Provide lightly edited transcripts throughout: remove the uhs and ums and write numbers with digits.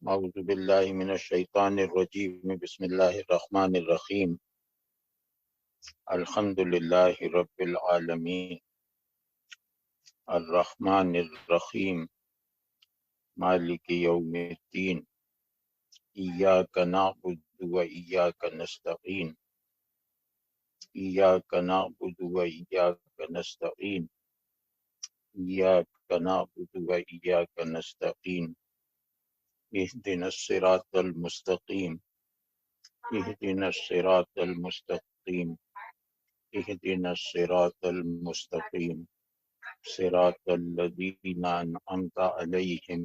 اعوذ باللہ من الشیطان الرجیم بسم اللہ الرحمن الرحیم الحمد للہ رب العالمین الرحمن الرحیم مالک یوم الدین ایاک نعبد و ایاک نستعین ایاک نعبد و ایاک نستعین ایاک نعبد و ایاک نستعین اهدنا الصراط المستقیم اهدنا الصراط المستقیم اهدنا الصراط المستقیم صراط الذین انعمت علیہم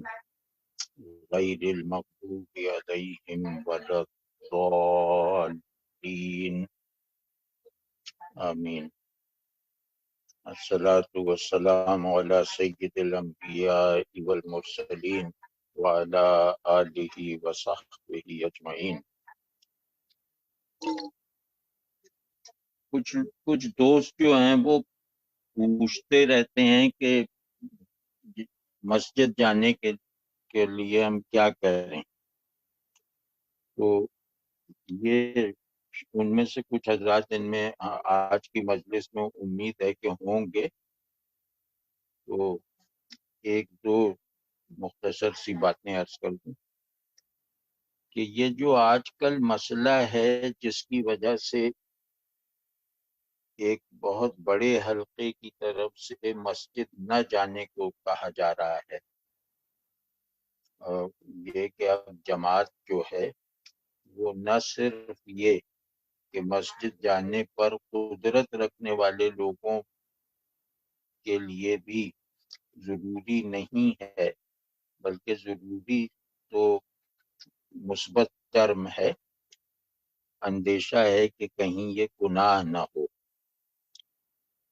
غیر المغضوب علیہم ولا الضالین آمین۔ الصلاة والسلام علی سید الانبیاء والمرسلین وعلی آلہ وصحبہ اجمعین۔ کچھ دوست جو ہیں وہ پوچھتے رہتے ہیں کہ مسجد جانے کے لیے ہم کیا کریں، تو یہ ان میں سے کچھ حضرات ان میں آج کی مجلس میں امید ہے کہ ہوں گے، تو ایک دو مختصر سی باتیں عرض کر دوں کہ یہ جو آج کل مسئلہ ہے جس کی وجہ سے ایک بہت بڑے حلقے کی طرف سے مسجد نہ جانے کو کہا جا رہا ہے، یہ کہ اب جماعت جو ہے وہ نہ صرف یہ کہ مسجد جانے پر قدرت رکھنے والے لوگوں کے لیے بھی ضروری نہیں ہے، بلکہ ضروری تو مثبت ٹرم ہے، اندیشہ ہے کہ کہیں یہ گناہ نہ ہو،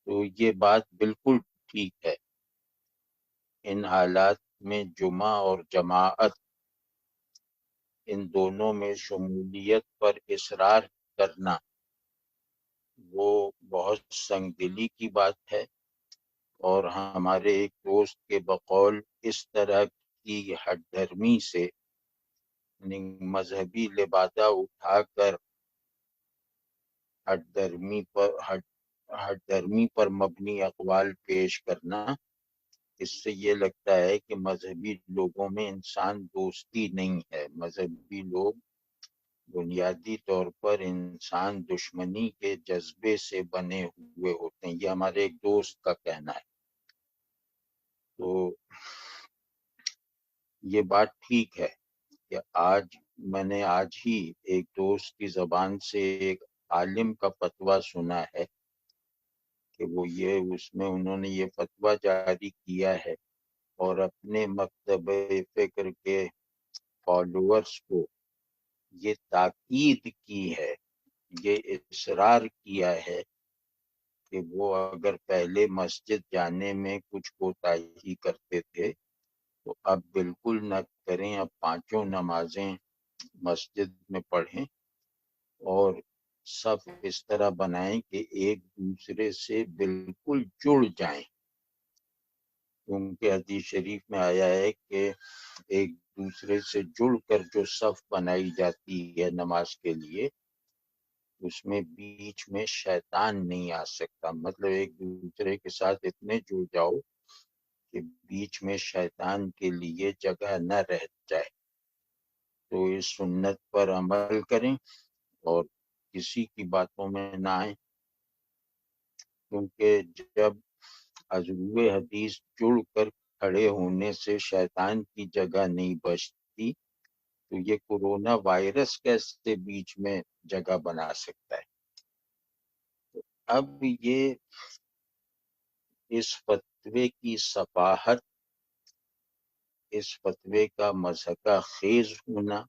تو یہ بات بالکل ٹھیک ہے۔ ان حالات میں جمعہ اور جماعت ان دونوں میں شمولیت پر اصرار کرنا وہ بہت سنگ دلی کی بات ہے، اور ہمارے ایک دوست کے بقول اس طرح کی ہٹ دھرمی سے یعنی مذہبی لبادہ اٹھا کر ہٹ دھرمی پر مبنی اقوال پیش کرنا، اس سے یہ لگتا ہے کہ مذہبی لوگوں میں انسان دوستی نہیں ہے، مذہبی لوگ بنیادی طور پر انسان دشمنی کے جذبے سے بنے ہوئے ہوتے ہیں، یہ ہمارے ایک دوست کا کہنا ہے۔ تو یہ بات ٹھیک ہے کہ میں نے آج ہی ایک دوست کی زبان سے ایک عالم کا فتویٰ سنا ہے کہ وہ اس میں انہوں نے یہ فتویٰ جاری کیا ہے اور اپنے مکتب فکر کے فالوورز کو یہ تاکید کی ہے، یہ اصرار کیا ہے کہ وہ اگر پہلے مسجد جانے میں کچھ کوتاہی کرتے تھے تو اب بالکل نہ کریں، اب پانچوں نمازیں مسجد میں پڑھیں اور صف اس طرح بنائیں کہ ایک دوسرے سے بالکل جڑ جائیں، کیونکہ حدیث شریف میں آیا ہے کہ ایک دوسرے سے جڑ کر جو صف بنائی جاتی ہے نماز کے لیے اس میں بیچ میں شیطان نہیں آ سکتا، مطلب ایک دوسرے کے ساتھ اتنے جڑ جاؤ کہ بیچ میں شیطان کے لیے جگہ نہ رہ جائے۔ تو اس سنت پر عمل کریں اور کسی کی باتوں میں نہ آئیں، کیونکہ جب عضو حدیث جڑ کر کھڑے ہونے سے شیطان کی جگہ نہیں بچتی تو یہ کورونا وائرس کیسے بیچ میں جگہ بنا سکتا ہے۔ اب یہ اس فتوے کی صفاحت، اس فتوے کا مضحکہ خیز ہونا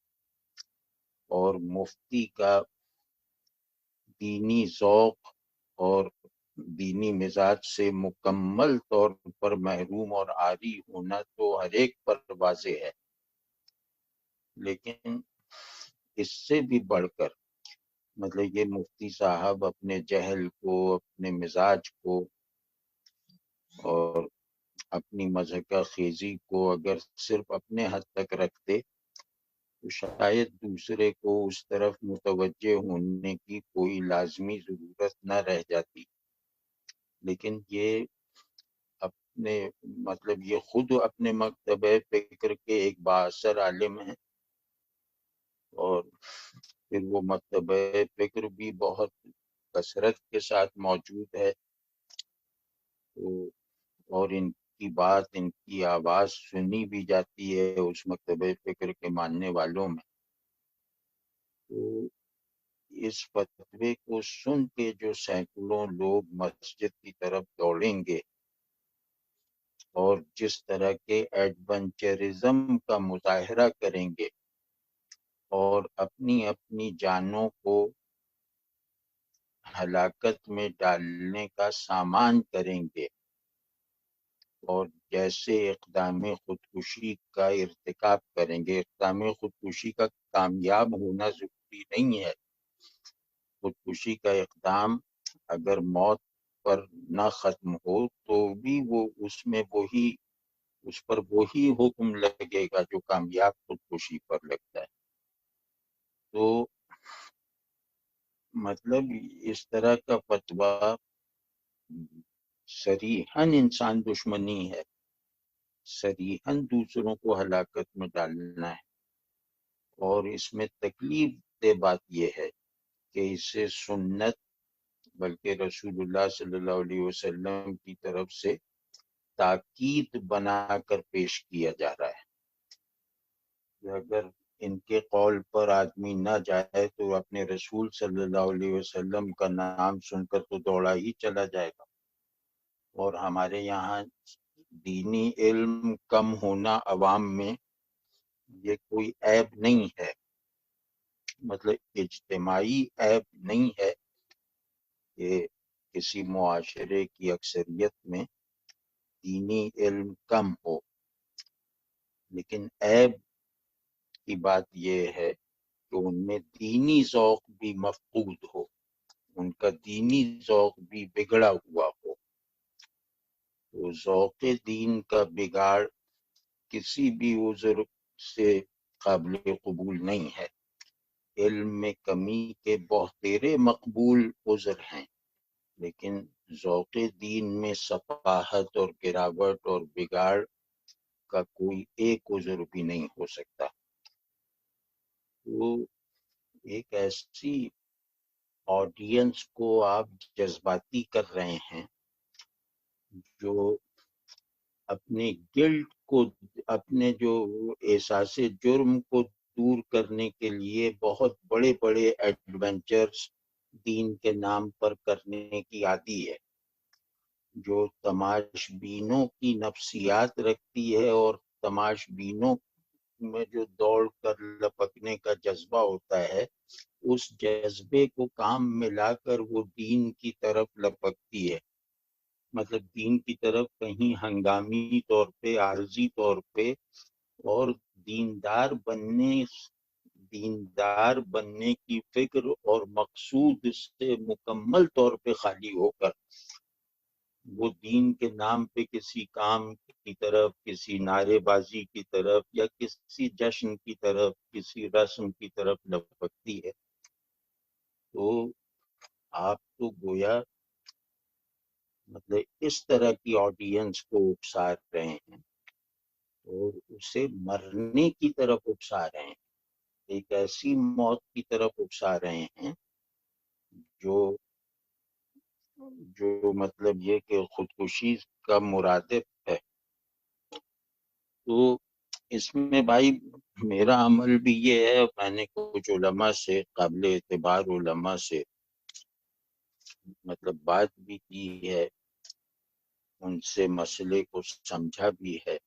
اور مفتی کا دینی ذوق اور دینی مزاج سے مکمل طور پر محروم اور عاری ہونا تو ہر ایک پر واضح ہے، لیکن اس سے بھی بڑھ کر مطلب یہ مفتی صاحب اپنے جہل کو، اپنے مزاج کو اور اپنی مضحکہ خیزی کو اگر صرف اپنے حد تک رکھتے شاید دوسرے کو اس طرف متوجہ ہونے کی کوئی لازمی ضرورت نہ رہ جاتی، لیکن یہ یہ خود اپنے مکتبہ فکر کے ایک بااثر عالم ہیں، اور پھر وہ مکتبہ فکر بھی بہت کثرت کے ساتھ موجود ہے، اور ان کی بات، ان کی آواز سنی بھی جاتی ہے اس مکتبہ فکر کے ماننے والوں میں۔ تو اس فتوے کو سن کے جو سینکڑوں لوگ مسجد کی طرف دوڑیں گے اور جس طرح کے ایڈونچرزم کا مظاہرہ کریں گے اور اپنی اپنی جانوں کو ہلاکت میں ڈالنے کا سامان کریں گے، اور جیسے اقدام خودکشی کا ارتکاب کریں گے۔ اقدام خودکشی کا کامیاب ہونا ضروری نہیں ہے، خودکشی کا اقدام اگر موت پر نہ ختم ہو تو بھی وہ اس پر وہی حکم لگے گا جو کامیاب خودکشی پر لگتا ہے۔ تو مطلب اس طرح کا فتویٰ صریحاً انسان دشمنی ہے، صریحاً دوسروں کو ہلاکت میں ڈالنا ہے، اور اس میں تکلیف دہ بات یہ ہے کہ اسے سنت بلکہ رسول اللہ صلی اللہ علیہ وسلم کی طرف سے تاکید بنا کر پیش کیا جا رہا ہے کہ اگر ان کے قول پر آدمی نہ جائے تو اپنے رسول صلی اللہ علیہ وسلم کا نام سن کر تو دوڑا ہی چلا جائے گا۔ اور ہمارے یہاں دینی علم کم ہونا عوام میں یہ کوئی عیب نہیں ہے، مطلب اجتماعی عیب نہیں ہے کہ کسی معاشرے کی اکثریت میں دینی علم کم ہو، لیکن عیب کی بات یہ ہے کہ ان میں دینی ذوق بھی مفقود ہو، ان کا دینی ذوق بھی بگڑا ہوا ہو۔ تو ذوق دین کا بگاڑ کسی بھی عذر سے قابل قبول نہیں ہے۔ علم میں کمی کے بہتیرے مقبول عذر ہیں، لیکن ذوق دین میں صفاحت اور گراوٹ اور بگاڑ کا کوئی ایک عذر بھی نہیں ہو سکتا۔ تو ایک ایسی آڈینس کو آپ جذباتی کر رہے ہیں جو اپنے گلٹ کو، اپنے جو احساس جرم کو دور کرنے کے لیے بہت بڑے بڑے ایڈونچرز دین کے نام پر کرنے کی عادی ہے، جو تماش بینوں کی نفسیات رکھتی ہے، اور تماش بینوں میں جو دوڑ کر لپکنے کا جذبہ ہوتا ہے، اس جذبے کو کام میں لا کر وہ دین کی طرف لپکتی ہے، مطلب دین کی طرف کہیں ہنگامی طور پہ، عارضی طور پہ، اور دیندار بننے کی فکر اور مقصود سے مکمل طور پہ خالی ہو کر وہ دین کے نام پہ کسی کام کی طرف، کسی نعرے بازی کی طرف، یا کسی جشن کی طرف، کسی رسم کی طرف لپکتی ہے، تو آپ تو گویا مطلب اس طرح کی آڈینس کو اکسا رہے ہیں اور اسے مرنے کی طرف اکسا رہے ہیں، ایک ایسی موت کی طرف اکسا رہے ہیں جو مطلب یہ کہ خودکشی کا مرادف ہے۔ تو اس میں بھائی میرا عمل بھی یہ ہے، میں نے کچھ علماء سے، قابل اعتبار علماء سے مطلب بات بھی کی ہے، ان سے مسئلے کو سمجھا بھی ہے۔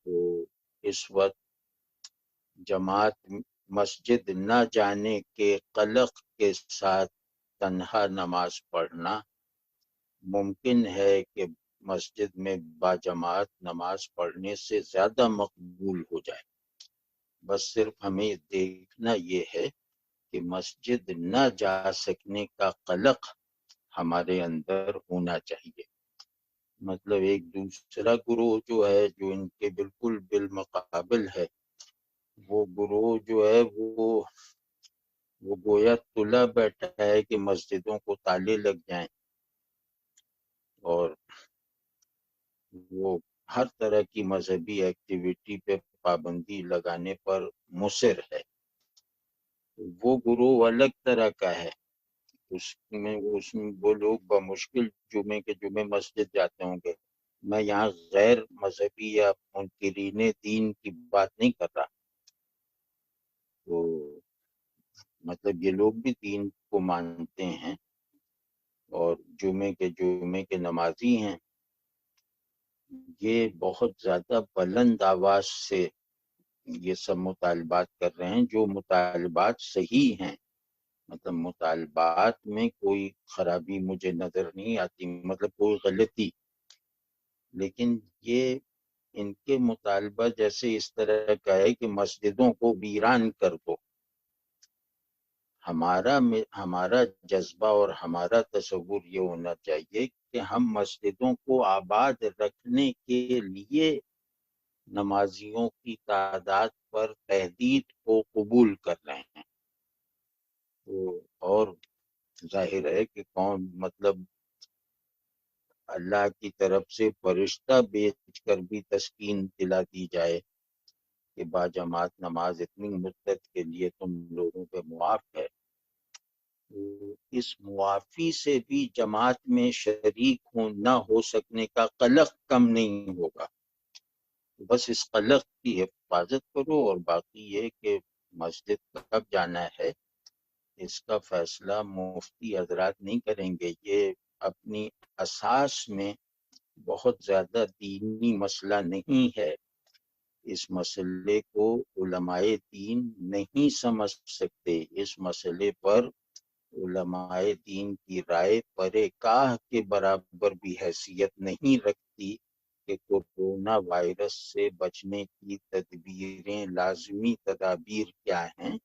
تو اس وقت جماعت مسجد نہ جانے کے قلق کے ساتھ تنہا نماز پڑھنا ممکن ہے کہ مسجد میں باجماعت نماز پڑھنے سے زیادہ مقبول ہو جائے، بس صرف ہمیں دیکھنا یہ ہے کہ مسجد نہ جا سکنے کا قلق ہمارے اندر ہونا چاہیے۔ مطلب ایک دوسرا گروہ جو ہے، جو ان کے بالکل بالمقابل ہے، وہ گروہ جو ہے وہ گویا تلا بیٹھا ہے کہ مسجدوں کو تالے لگ جائیں، اور وہ ہر طرح کی مذہبی ایکٹیویٹی پہ پابندی لگانے پر مصر ہے۔ وہ گروہ الگ طرح کا ہے، اس میں وہ لوگ بمشکل جمعے کے جمعے مسجد جاتے ہوں گے۔ میں یہاں غیر مذہبی یا منکرین دین کی بات نہیں کر رہا، تو مطلب یہ لوگ بھی دین کو مانتے ہیں اور جمعے کے نمازی ہیں۔ یہ بہت زیادہ بلند آواز سے یہ سب مطالبات کر رہے ہیں، جو مطالبات صحیح ہیں، مطلب مطالبات میں کوئی خرابی مجھے نظر نہیں آتی، مطلب کوئی غلطی، لیکن یہ ان کے مطالبہ جیسے اس طرح کا ہے کہ مسجدوں کو ویران کر دو۔ ہمارا جذبہ اور ہمارا تصور یہ ہونا چاہیے کہ ہم مسجدوں کو آباد رکھنے کے لیے نمازیوں کی تعداد پر تحدید کو قبول کر رہے ہیں۔ تو اور ظاہر ہے کہ کون مطلب اللہ کی طرف سے فرشتہ بھیج کر بھی تسکین دلا دی جائے کہ باجماعت نماز اتنی مدت کے لیے تم لوگوں پہ معاف ہے، تو اس معافی سے بھی جماعت میں شریک نہ ہو سکنے کا قلق کم نہیں ہوگا۔ بس اس قلق کی حفاظت کرو، اور باقی یہ کہ مسجد کب جانا ہے اس کا فیصلہ مفتی حضرات نہیں کریں گے۔ یہ اپنی اساس میں بہت زیادہ دینی مسئلہ نہیں ہے، اس مسئلے کو علماء دین نہیں سمجھ سکتے۔ اس مسئلے پر علماء دین کی رائے پرے کاہ کے برابر بھی حیثیت نہیں رکھتی کہ کورونا وائرس سے بچنے کی تدبیریں، لازمی تدابیر کیا ہیں،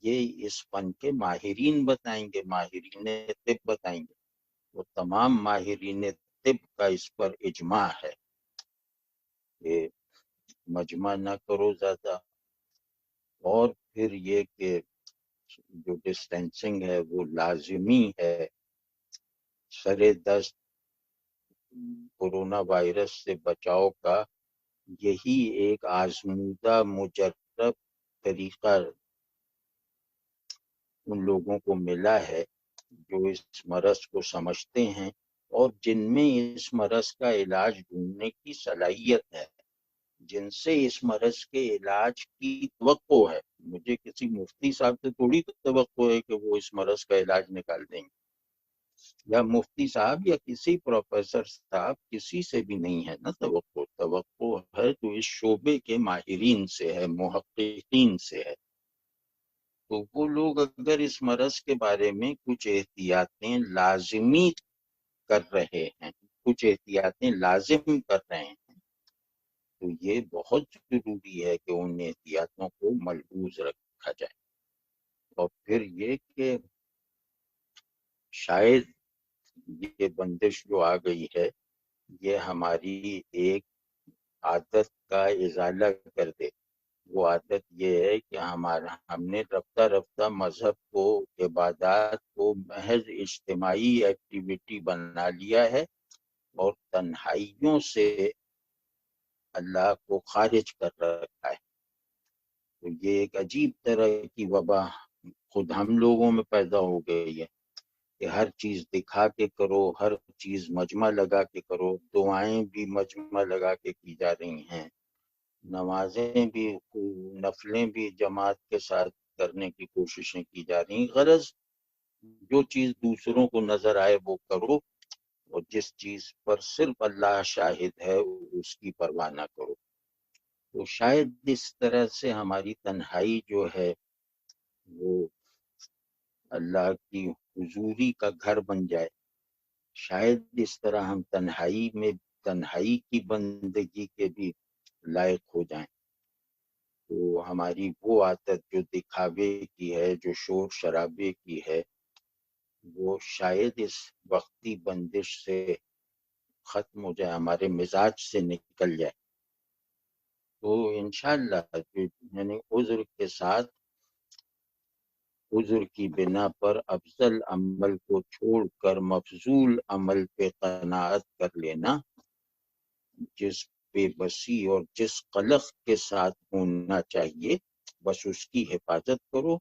یہ اس فن کے ماہرین بتائیں گے، ماہرین طب بتائیں گے۔ وہ تمام ماہرین طب کا اس پر اجماع ہے کہ مجمع نہ کرو زیادہ، اور پھر یہ کہ جو ڈسٹینسنگ ہے وہ لازمی ہے۔ سر دست کورونا وائرس سے بچاؤ کا یہی ایک آزمودہ مجرب طریقہ ان لوگوں کو ملا ہے جو اس مرض کو سمجھتے ہیں اور جن میں اس مرض کا علاج ڈھونڈنے کی صلاحیت ہے، جن سے اس مرض کے علاج کی توقع ہے۔ مجھے کسی مفتی صاحب سے تھوڑی توقع ہے کہ وہ اس مرض کا علاج نکال دیں گے، یا مفتی صاحب یا کسی پروفیسر صاحب، کسی سے بھی نہیں ہے نا توقع۔ توقع ہے تو اس شعبے کے ماہرین سے ہے، محققین سے ہے۔ تو وہ لوگ اگر اس مرض کے بارے میں کچھ احتیاطیں لازمی کر رہے ہیں، کچھ احتیاطیں لازم کر رہے ہیں، تو یہ بہت ضروری ہے کہ ان احتیاطوں کو ملحوظ رکھا جائے۔ اور پھر یہ کہ شاید یہ بندش جو آ گئی ہے یہ ہماری ایک عادت کا ازالہ کر دے۔ وہ عادت یہ ہے کہ ہم نے رفتہ رفتہ مذہب کو، عبادات کو محض اجتماعی ایکٹیویٹی بنا لیا ہے اور تنہائیوں سے اللہ کو خارج کر رکھا ہے۔ تو یہ ایک عجیب طرح کی وبا خود ہم لوگوں میں پیدا ہو گئی ہے کہ ہر چیز دکھا کے کرو، ہر چیز مجمع لگا کے کرو۔ دعائیں بھی مجمع لگا کے کی جا رہی ہیں، نمازیں بھی، نفلیں بھی جماعت کے ساتھ کرنے کی کوششیں کی جا رہی ہیں۔ غرض جو چیز دوسروں کو نظر آئے وہ کرو، اور جس چیز پر صرف اللہ شاہد ہے اس کی پرواہ نہ کرو۔ تو شاید اس طرح سے ہماری تنہائی جو ہے وہ اللہ کی حضوری کا گھر بن جائے۔ شاید اس طرح ہم تنہائی کی بندگی کے بھی لائق ہو جائیں۔ تو ہماری وہ عادت جو دکھاوے کی ہے، جو شور شرابے کی ہے، وہ شاید اس وقتی بندش سے ختم ہو جائے، ہمارے مزاج سے نکل جائے۔ تو انشاءاللہ یعنی عذر کے ساتھ عذر کی بنا پر افضل عمل کو چھوڑ کر مفضول عمل پہ قناعت کر لینا، جس بے بسی اور جس قلق کے ساتھ ہونا چاہیے بس اس کی حفاظت کرو،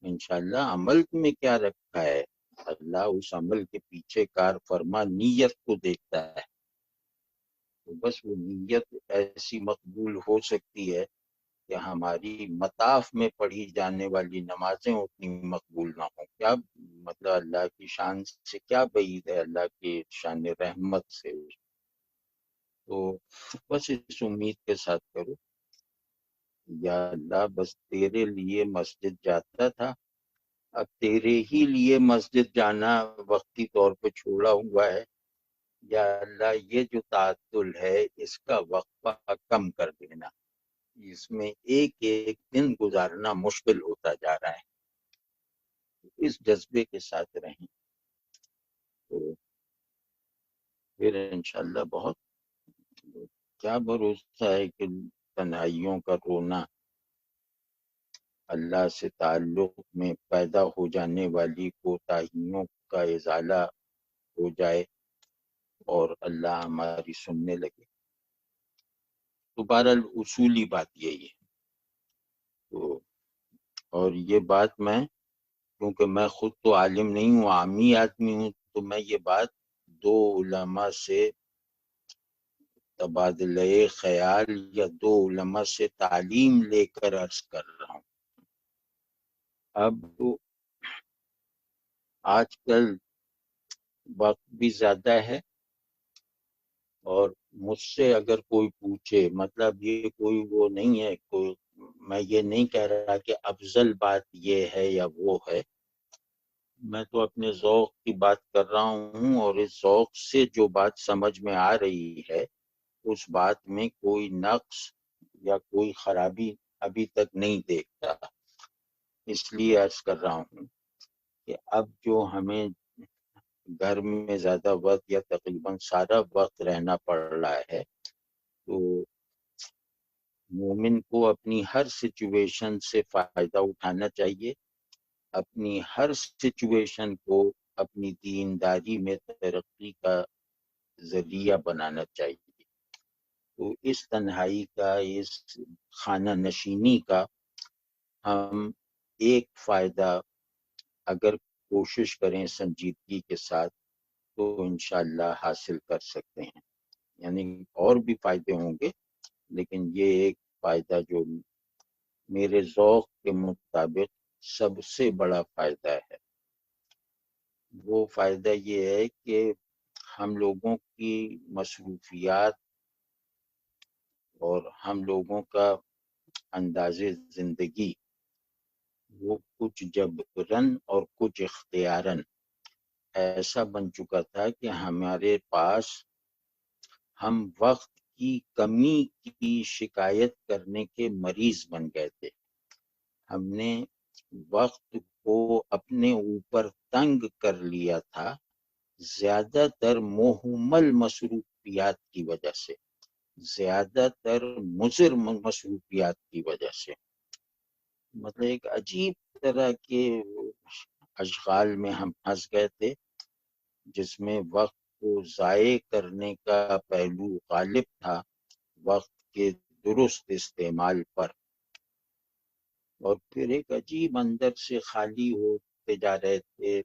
انشاءاللہ۔ عمل میں کیا رکھا ہے، اللہ اس عمل کے پیچھے کار فرما نیت کو دیکھتا ہے، تو بس وہ نیت ایسی مقبول ہو سکتی ہے کہ ہماری مطاف میں پڑھی جانے والی نمازیں اتنی مقبول نہ ہوں۔ کیا مطلب اللہ کی شان سے کیا بعید ہے، اللہ کی شان رحمت سے۔ تو بس اس امید کے ساتھ کرو، یا اللہ بس تیرے لیے مسجد جاتا تھا، اب تیرے ہی لیے مسجد جانا وقتی طور پہ چھوڑا ہوا ہے، یا اللہ یہ جو تعطل ہے اس کا وقفہ کم کر دینا، اس میں ایک ایک دن گزارنا مشکل ہوتا جا رہا ہے۔ اس جذبے کے ساتھ رہیں تو پھر انشاءاللہ بہت، کیا بھروسہ ہے کہ تنہائیوں کا رونا اللہ سے تعلق میں پیدا ہو جانے والی کوتاہیوں کا ازالہ ہو جائے اور اللہ ہماری سننے لگے۔ تو بہرحال اصولی بات یہی ہے۔ تو اور یہ بات میں، کیونکہ میں خود تو عالم نہیں ہوں، عامی آدمی ہوں، تو میں یہ بات دو علماء سے تبادلہ خیال یا دو علماء سے تعلیم لے کر عرض کر رہا ہوں۔ اب آج کل وقت بھی زیادہ ہے، اور مجھ سے اگر کوئی پوچھے، مطلب یہ کوئی وہ نہیں ہے، کوئی میں یہ نہیں کہہ رہا کہ افضل بات یہ ہے یا وہ ہے، میں تو اپنے ذوق کی بات کر رہا ہوں، اور اس ذوق سے جو بات سمجھ میں آ رہی ہے اس بات میں کوئی نقص یا کوئی خرابی ابھی تک نہیں دیکھتا۔ اس لیے عرض کر رہا ہوں کہ اب جو ہمیں گھر میں زیادہ وقت یا تقریباً سارا وقت رہنا پڑ رہا ہے، تو مومن کو اپنی ہر سچویشن سے فائدہ اٹھانا چاہیے، اپنی ہر سچویشن کو اپنی دینداری میں ترقی کا ذریعہ بنانا چاہیے۔ تو اس تنہائی کا، اس خانہ نشینی کا ہم ایک فائدہ اگر کوشش کریں سنجیدگی کے ساتھ تو انشاءاللہ حاصل کر سکتے ہیں۔ یعنی اور بھی فائدے ہوں گے، لیکن یہ ایک فائدہ جو میرے ذوق کے مطابق سب سے بڑا فائدہ ہے، وہ فائدہ یہ ہے کہ ہم لوگوں کی مصروفیات اور ہم لوگوں کا انداز زندگی وہ کچھ جبراً اور کچھ اختیاراً ایسا بن چکا تھا کہ ہمارے پاس ہم وقت کی کمی کی شکایت کرنے کے مریض بن گئے تھے۔ ہم نے وقت کو اپنے اوپر تنگ کر لیا تھا، زیادہ تر مہمل مصروفیات کی وجہ سے، زیادہ تر مضر مصروفیات کی وجہ سے۔ مطلب ایک عجیب طرح کے اشغال میں ہم پھنس گئے تھے، جس میں وقت کو ضائع کرنے کا پہلو غالب تھا وقت کے درست استعمال پر، اور پھر ایک عجیب اندر سے خالی ہوتے جا رہے تھے،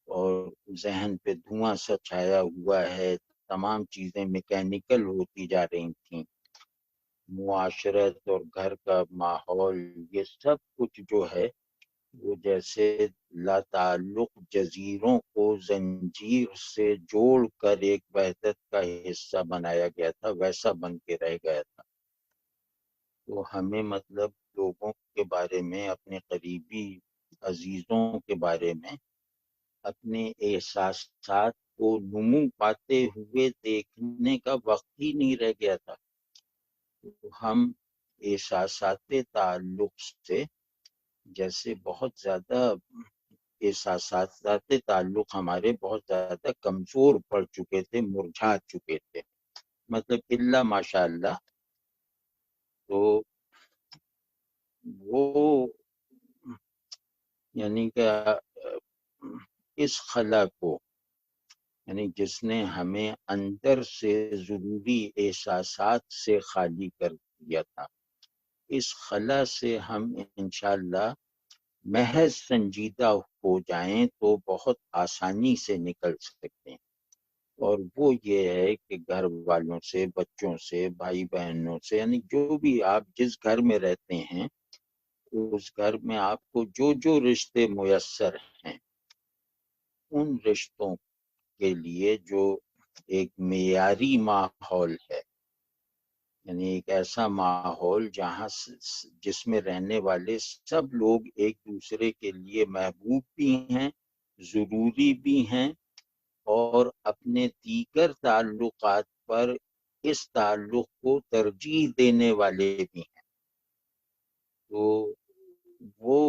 اور ذہن پہ دھواں سا چھایا ہوا ہے، تمام چیزیں میکینیکل ہوتی جا رہی تھیں، معاشرت اور گھر کا ماحول، یہ سب کچھ جو ہے وہ جیسے لاتعلق جزیروں کو زنجیر سے جوڑ کر ایک وحدت کا حصہ بنایا گیا تھا، ویسا بن کے رہ گیا تھا۔ تو ہمیں مطلب لوگوں کے بارے میں، اپنے قریبی عزیزوں کے بارے میں، اپنے احساسات کو نمو پاتے ہوئے دیکھنے کا وقت ہی نہیں رہ گیا تھا۔ تو ہم احساسات تعلق سے جیسے بہت زیادہ، احساسات تعلق ہمارے بہت زیادہ کمزور پڑ چکے تھے، مرجھا چکے تھے، مطلب الا ماشاء اللہ۔ تو وہ یعنی کہ اس خلا کو، یعنی جس نے ہمیں اندر سے ضروری احساسات سے خالی کر دیا تھا، اس خلا سے ہم انشاءاللہ محض سنجیدہ ہو جائیں تو بہت آسانی سے نکل سکتے ہیں۔ اور وہ یہ ہے کہ گھر والوں سے، بچوں سے، بھائی بہنوں سے، یعنی جو بھی آپ جس گھر میں رہتے ہیں اس گھر میں آپ کو جو جو رشتے میسر ہیں، ان رشتوں کے لیے جو ایک معیاری ماحول ہے، یعنی ایک ایسا ماحول جہاں جس میں رہنے والے سب لوگ ایک دوسرے کے لیے محبوب بھی ہیں، ضروری بھی ہیں، اور اپنے دیگر تعلقات پر اس تعلق کو ترجیح دینے والے بھی ہیں، تو وہ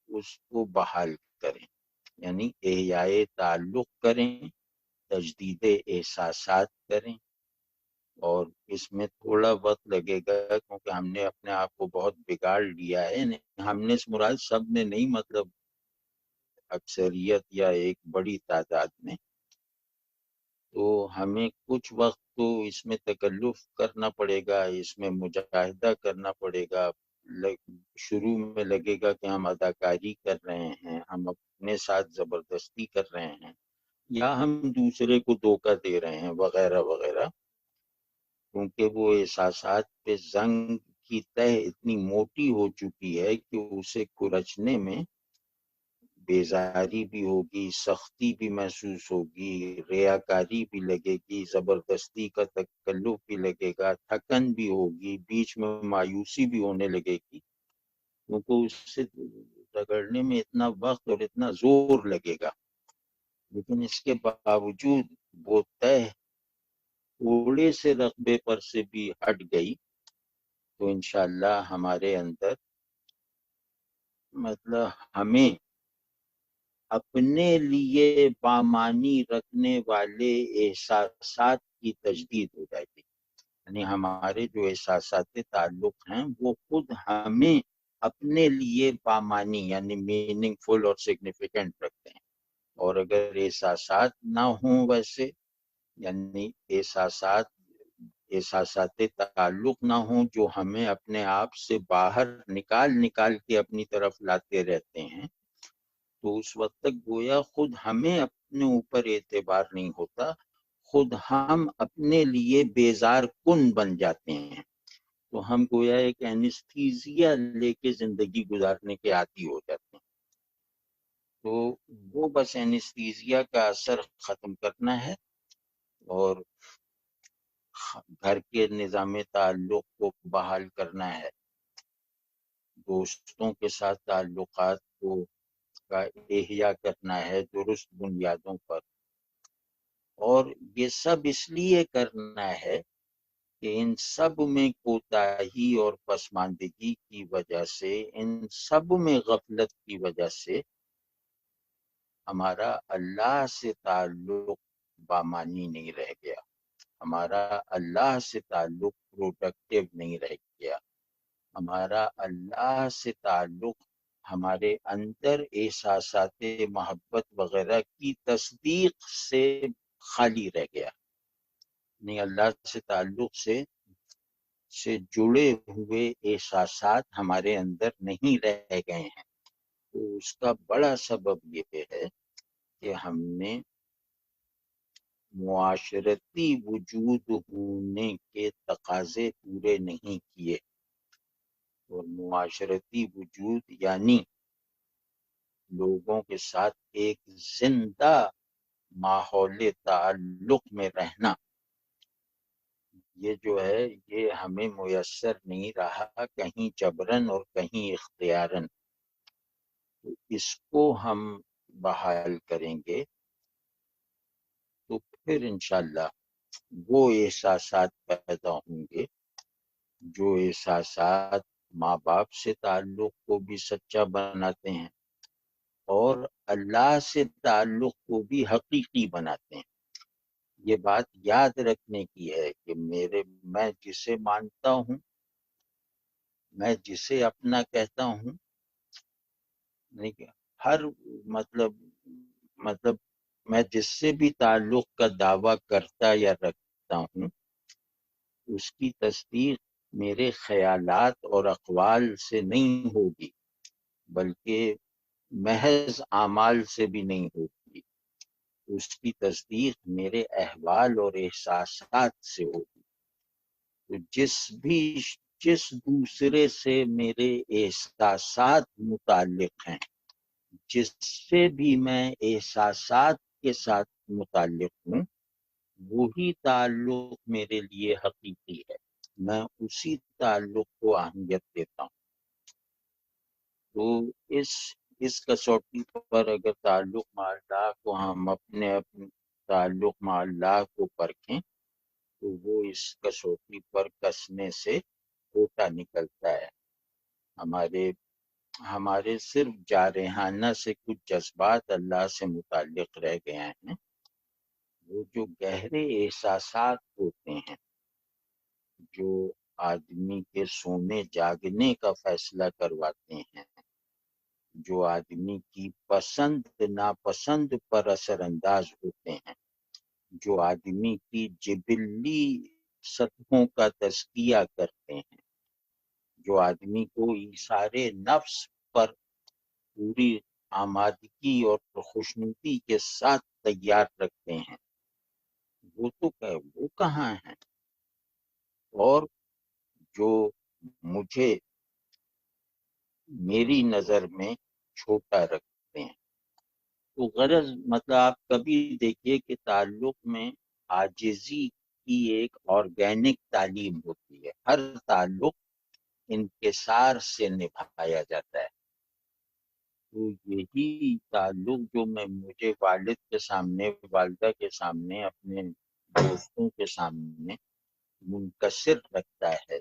اس کو بحال کریں، یعنی احیاء تعلق کریں، تجدید احساسات کریں۔ اور اس میں تھوڑا وقت لگے گا کیونکہ ہم نے اپنے آپ کو بہت بگاڑ لیا ہے، ہم نے اس مراد سب نے نہیں، مطلب اکثریت یا ایک بڑی تعداد میں، تو ہمیں کچھ وقت تو اس میں تکلف کرنا پڑے گا، اس میں مجاہدہ کرنا پڑے گا۔ شروع میں لگے گا کہ ہم اداکاری کر رہے ہیں، ہم اپنے ساتھ زبردستی کر رہے ہیں، یا ہم دوسرے کو دھوکہ دے رہے ہیں، وغیرہ وغیرہ، کیونکہ وہ احساسات پہ زنگ کی تہ اتنی موٹی ہو چکی ہے کہ اسے کھرچنے میں بیزاری بھی ہوگی، سختی بھی محسوس ہوگی، ریاکاری بھی لگے گی، زبردستی کا تکلف بھی لگے گا، تھکن بھی ہوگی، بیچ میں مایوسی بھی ہونے لگے گی، کیونکہ اس سے رگڑنے میں اتنا وقت اور اتنا زور لگے گا۔ لیکن اس کے باوجود وہ طے تھوڑے سے رقبے پر سے بھی ہٹ گئی تو انشاءاللہ ہمارے اندر، مطلب ہمیں اپنے لیے بامانی رکھنے والے احساسات کی تجدید ہو جائے گی، یعنی ہمارے جو احساسات تعلق ہیں وہ خود ہمیں اپنے لیے بامانی یعنی میننگ فل اور سگنیفیکنٹ رکھتے ہیں۔ اور اگر احساسات نہ ہوں ویسے، یعنی احساسات تعلق نہ ہوں جو ہمیں اپنے آپ سے باہر نکال کے اپنی طرف لاتے رہتے ہیں، تو اس وقت تک گویا خود ہمیں اپنے اوپر اعتبار نہیں ہوتا، خود ہم اپنے لیے بیزار کن بن جاتے ہیں، تو ہم گویا ایک اینستھیزیا لے کے زندگی گزارنے کے عادی ہو جاتے ہیں۔ تو وہ بس اینستھیزیا کا اثر ختم کرنا ہے اور گھر کے نظام تعلق کو بحال کرنا ہے، دوستوں کے ساتھ تعلقات کو کا احیاء کرنا ہے درست بنیادوں پر، اور یہ سب اس لیے کرنا ہے کہ ان سب میں کوتاہی اور پسماندگی کی وجہ سے، ان سب میں غفلت کی وجہ سے ہمارا اللہ سے تعلق بامانی نہیں رہ گیا، ہمارا اللہ سے تعلق پروڈکٹیو نہیں رہ گیا، ہمارا اللہ سے تعلق ہمارے اندر احساسات محبت وغیرہ کی تصدیق سے خالی رہ گیا، نہیں اللہ سے تعلق سے جڑے ہوئے احساسات ہمارے اندر نہیں رہ گئے ہیں۔ تو اس کا بڑا سبب یہ ہے کہ ہم نے معاشرتی وجود ہونے کے تقاضے پورے نہیں کیے، اور معاشرتی وجود یعنی لوگوں کے ساتھ ایک زندہ ماحول تعلق میں رہنا، یہ جو ہے یہ ہمیں میسر نہیں رہا، کہیں جبرن اور کہیں اختیارن۔ تو اس کو ہم بحال کریں گے تو پھر انشاءاللہ وہ احساسات پیدا ہوں گے جو احساسات ماں باپ سے تعلق کو بھی سچا بناتے ہیں اور اللہ سے تعلق کو بھی حقیقی بناتے ہیں۔ یہ بات یاد رکھنے کی ہے کہ میں جسے مانتا ہوں میں جسے اپنا کہتا ہوں، ہر مطلب میں جس سے بھی تعلق کا دعویٰ کرتا یا رکھتا ہوں، اس کی تصدیق میرے خیالات اور اقوال سے نہیں ہوگی، بلکہ محض اعمال سے بھی نہیں ہوگی، اس کی تصدیق میرے احوال اور احساسات سے ہوگی۔ تو جس دوسرے سے میرے احساسات متعلق ہیں، جس سے بھی میں احساسات کے ساتھ متعلق ہوں، وہی تعلق میرے لیے حقیقی ہے، میں اسی تعلق کو اہمیت دیتا ہوں۔ تو اس کسوٹی پر اگر تعلق مع اللہ کو ہم اپنے تعلق مع اللہ کو پرکھیں، تو وہ اس کسوٹی پر کسنے سے ٹوٹا نکلتا ہے۔ ہمارے صرف جارحانہ سے کچھ جذبات اللہ سے متعلق رہ گئے ہیں، وہ جو گہرے احساسات ہوتے ہیں، جو آدمی کے سونے جاگنے کا فیصلہ کرواتے ہیں، جو آدمی کی پسند ناپسند پر اثر انداز ہوتے ہیں، جو آدمی کی جبلی سطحوں کا تزکیہ کرتے ہیں، جو آدمی کو ایثار نفس پر پوری آمادگی اور خوشنودی کے ساتھ تیار رکھتے ہیں، وہ کہاں ہیں؟ اور جو مجھے میری نظر میں چھوٹا رکھتے ہیں۔ تو غرض آپ کبھی دیکھیے کہ تعلق میں عاجزی کی ایک آرگینک تعلیم ہوتی ہے، ہر تعلق انکسار سے نبھایا جاتا ہے۔ تو یہی تعلق جو مجھے والد کے سامنے، والدہ کے سامنے، اپنے دوستوں کے سامنے منکسر رکھتا ہے،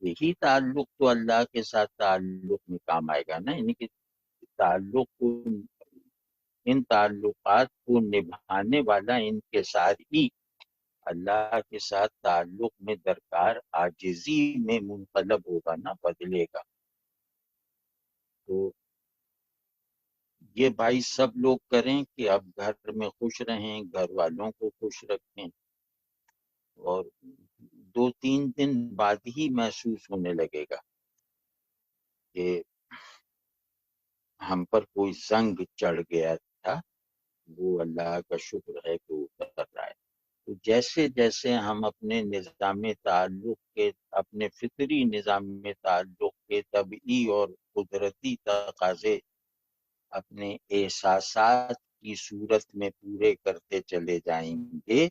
یہی تعلق تو اللہ کے ساتھ تعلق میں کام آئے گا نا۔ یعنی کہ ان تعلقات کو نبھانے والا انکسار ہی اللہ کے ساتھ تعلق میں درکار عاجزی میں منقلب ہوگا نا، بدلے گا۔ تو یہ بھائی سب لوگ کریں کہ اب گھر میں خوش رہیں، گھر والوں کو خوش رکھیں، اور 2-3 دن بعد ہی محسوس ہونے لگے گا کہ ہم پر کوئی زنگ چڑھ گیا تھا، وہ اللہ کا شکر ہے کہ اتر رہا ہے۔ تو جیسے جیسے ہم اپنے نظام تعلق کے، اپنے فطری نظام تعلق کے طبعی اور قدرتی تقاضے اپنے احساسات کی صورت میں پورے کرتے چلے جائیں گے،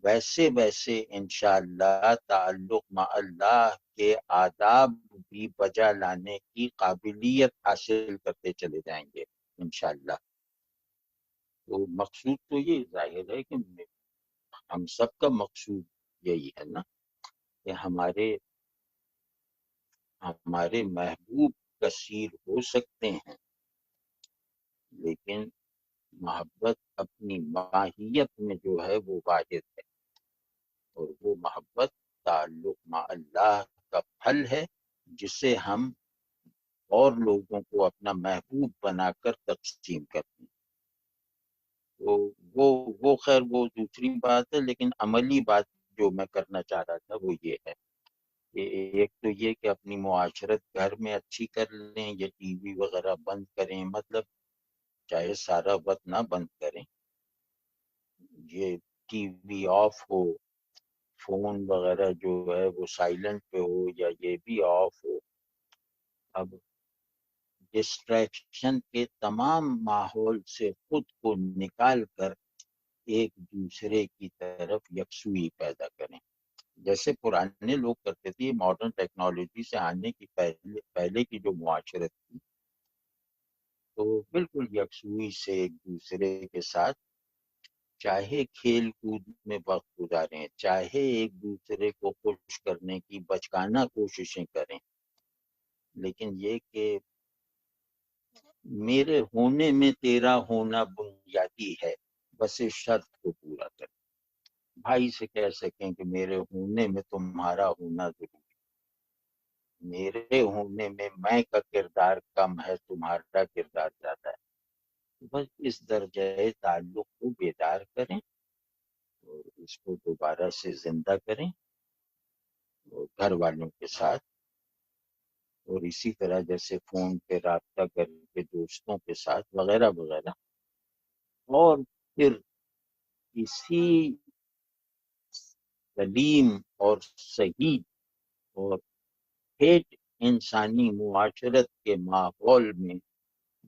ویسے ویسے انشاءاللہ تعلق مع اللہ کے آداب بھی بجا لانے کی قابلیت حاصل کرتے چلے جائیں گے انشاءاللہ۔ تو مقصود تو یہ ظاہر ہے کہ ہم سب کا مقصود یہی ہے نا کہ ہمارے محبوب کثیر ہو سکتے ہیں، لیکن محبت اپنی ماہیت میں جو ہے وہ واحد ہے، اور وہ محبت تعلق مع اللہ کا پھل ہے، جسے ہم اور لوگوں کو اپنا محبوب بنا کر تقسیم کرتے ہیں۔ تو وہ خیر وہ دوسری بات ہے، لیکن عملی بات جو میں کرنا چاہ رہا تھا وہ یہ ہے کہ ایک تو یہ کہ اپنی معاشرت گھر میں اچھی کر لیں، یہ ٹی وی وغیرہ بند کریں، مطلب چاہے سارا وقت نہ بند کریں، یہ T V of who, phone وغیرہ جو ہے وہ سائلنٹ پہ ہو، یا یہ بھی آف ہو۔ اب ڈسٹریکشن کے تمام ماحول سے خود کو نکال کر ایک دوسرے کی طرف یکسوئی پیدا کریں، جیسے پرانے لوگ کرتے تھے۔ ماڈرن ٹیکنالوجی سے آنے کی پہلے کی جو معاشرت تھی، تو بالکل یکسوئی سے ایک دوسرے کے ساتھ چاہے کھیل کود میں وقت گزاریں، چاہے ایک دوسرے کو خوش کرنے کی بچکانہ کوششیں کریں، لیکن یہ کہ میرے ہونے میں تیرا ہونا بنیادی ہے، بس اس شرط کو پورا کریں۔ بھائی سے کہہ سکیں کہ میرے ہونے میں تمہارا ہونا ضروری میرے ہونے میں میں کا کردار کم ہے، تمہارا کردار زیادہ ہے۔ بس اس درجۂ تعلق کو بیدار کریں اور اس کو دوبارہ سے زندہ کریں، اور گھر والوں کے ساتھ، اور اسی طرح جیسے فون پہ رابطہ کر کے دوستوں کے ساتھ وغیرہ وغیرہ، اور پھر اسی سلیم اور صحیح اور ٹھیک انسانی معاشرت کے ماحول میں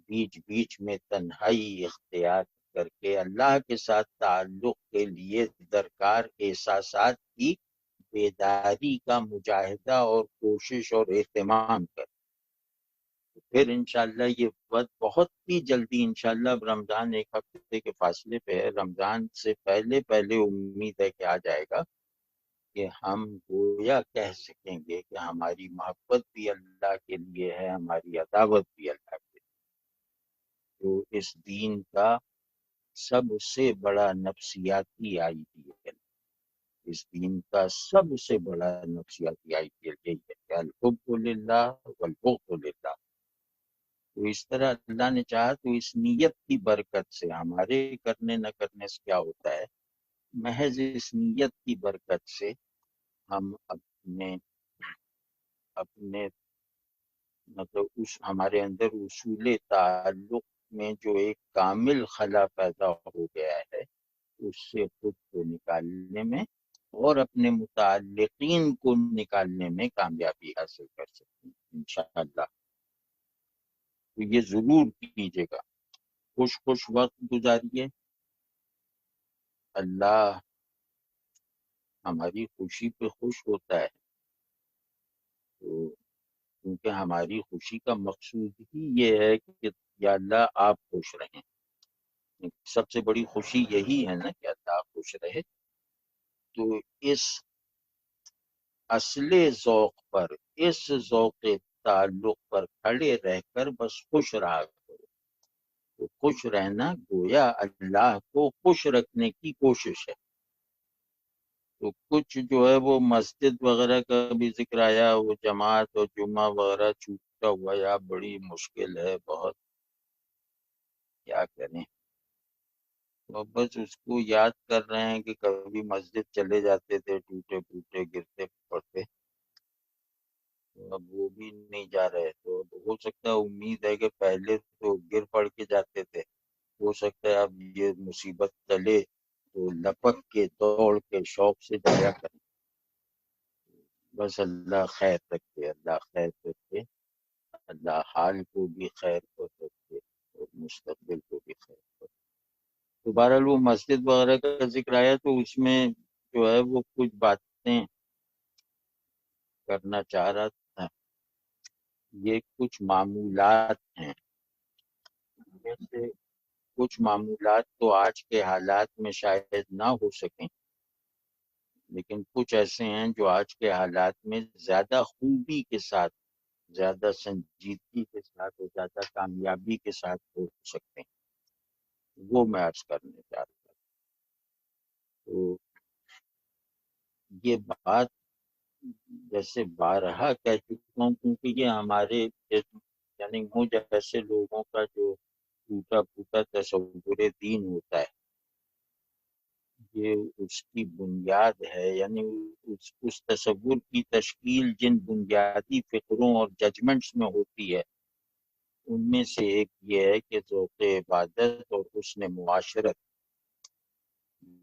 بیچ بیچ میں تنہائی اختیار کر کے اللہ کے ساتھ تعلق کے لیے درکار احساسات کی بیداری کا مجاہدہ اور کوشش اور اہتمام کر، پھر انشاءاللہ یہ وقت بہت ہی جلدی انشاءاللہ، اب رمضان ایک ہفتے کے فاصلے پہ ہے، رمضان سے پہلے پہلے امید ہے کہ آ جائے گا کہ ہم گویا کہہ سکیں گے کہ ہماری محبت بھی اللہ کے لیے ہے، ہماری عداوت بھی اللہ کے لیے۔ تو اس دین کا سب سے بڑا نفسیاتی آئیڈیل ہے، اس دین کا سب سے بڑا نفسیاتی آئیڈیل یہی ہے کہ الحب للہ والبغض للہ۔ تو اس طرح اللہ نے چاہا تو اس نیت کی برکت سے، ہمارے کرنے نہ کرنے سے کیا ہوتا ہے، محض اس نیت کی برکت سے ہم اپنے اپنے مطلب اس ہمارے اندر اصول تعلق میں جو ایک کامل خلا پیدا ہو گیا ہے، اس سے خود کو نکالنے میں اور اپنے متعلقین کو نکالنے میں کامیابی حاصل کر سکتے ہیں انشاءاللہ۔ تو یہ ضرور کیجیے گا، خوش خوش وقت گزاریے، اللہ ہماری خوشی پہ خوش ہوتا ہے، تو کیونکہ ہماری خوشی کا مقصود ہی یہ ہے کہ یا اللہ آپ خوش رہیں، سب سے بڑی خوشی یہی ہے نا کہ اللہ خوش رہے۔ تو اس اصل ذوق پر، اس ذوق تعلق پر کھڑے رہ کر بس خوش رہا کرو۔ تو خوش رہنا گویا اللہ کو خوش رکھنے کی کوشش ہے۔ تو کچھ جو ہے وہ مسجد وغیرہ کا بھی ذکر آیا، وہ جماعت اور جمعہ وغیرہ چھوٹا ہوا یا بڑی مشکل ہے بہت، کیا کریں۔ تو بس اس کو یاد کر رہے ہیں کہ کبھی مسجد چلے جاتے تھے، ٹوٹے پھوٹے گرتے پڑتے، تو اب وہ بھی نہیں جا رہے، تو اب ہو سکتا ہے، امید ہے کہ پہلے تو گر پڑ کے جاتے تھے، ہو سکتا ہے اب یہ مصیبت چلے تو لپک کے دوڑ کے شوق سے جایا کریں۔ بس اللہ خیر رکھے، اللہ خیر رکھے، اللہ حال کو بھی خیر کو رکھے اور مستقبل کو بھی خیر کو رکھے۔ تو بہرحال وہ مسجد وغیرہ کا ذکر آیا تو اس میں جو ہے وہ کچھ باتیں کرنا چاہ رہا تھا۔ یہ کچھ معمولات ہیں، جیسے کچھ معمولات تو آج کے حالات میں شاید نہ ہو سکیں، لیکن کچھ ایسے ہیں جو آج کے حالات میں زیادہ خوبی کے ساتھ، زیادہ سنجیدگی کے ساتھ اور زیادہ کامیابی کے ساتھ ہو سکتے ہیں، وہ میں عرض کرنے چاہ رہا ہوں۔ تو یہ بات جیسے بارہا کہہ چکا ہوں، کیونکہ یہ ہمارے یعنی مجھ ایسے لوگوں کا جو ٹوٹا پھوٹا تصور دین ہوتا ہے، یہ اس کی بنیاد ہے، یعنی اس تصور کی تشکیل جن بنیادی فکروں اور ججمنٹس میں ہوتی ہے، ان میں سے ایک یہ ہے کہ ذوق عبادت اور حسن معاشرت،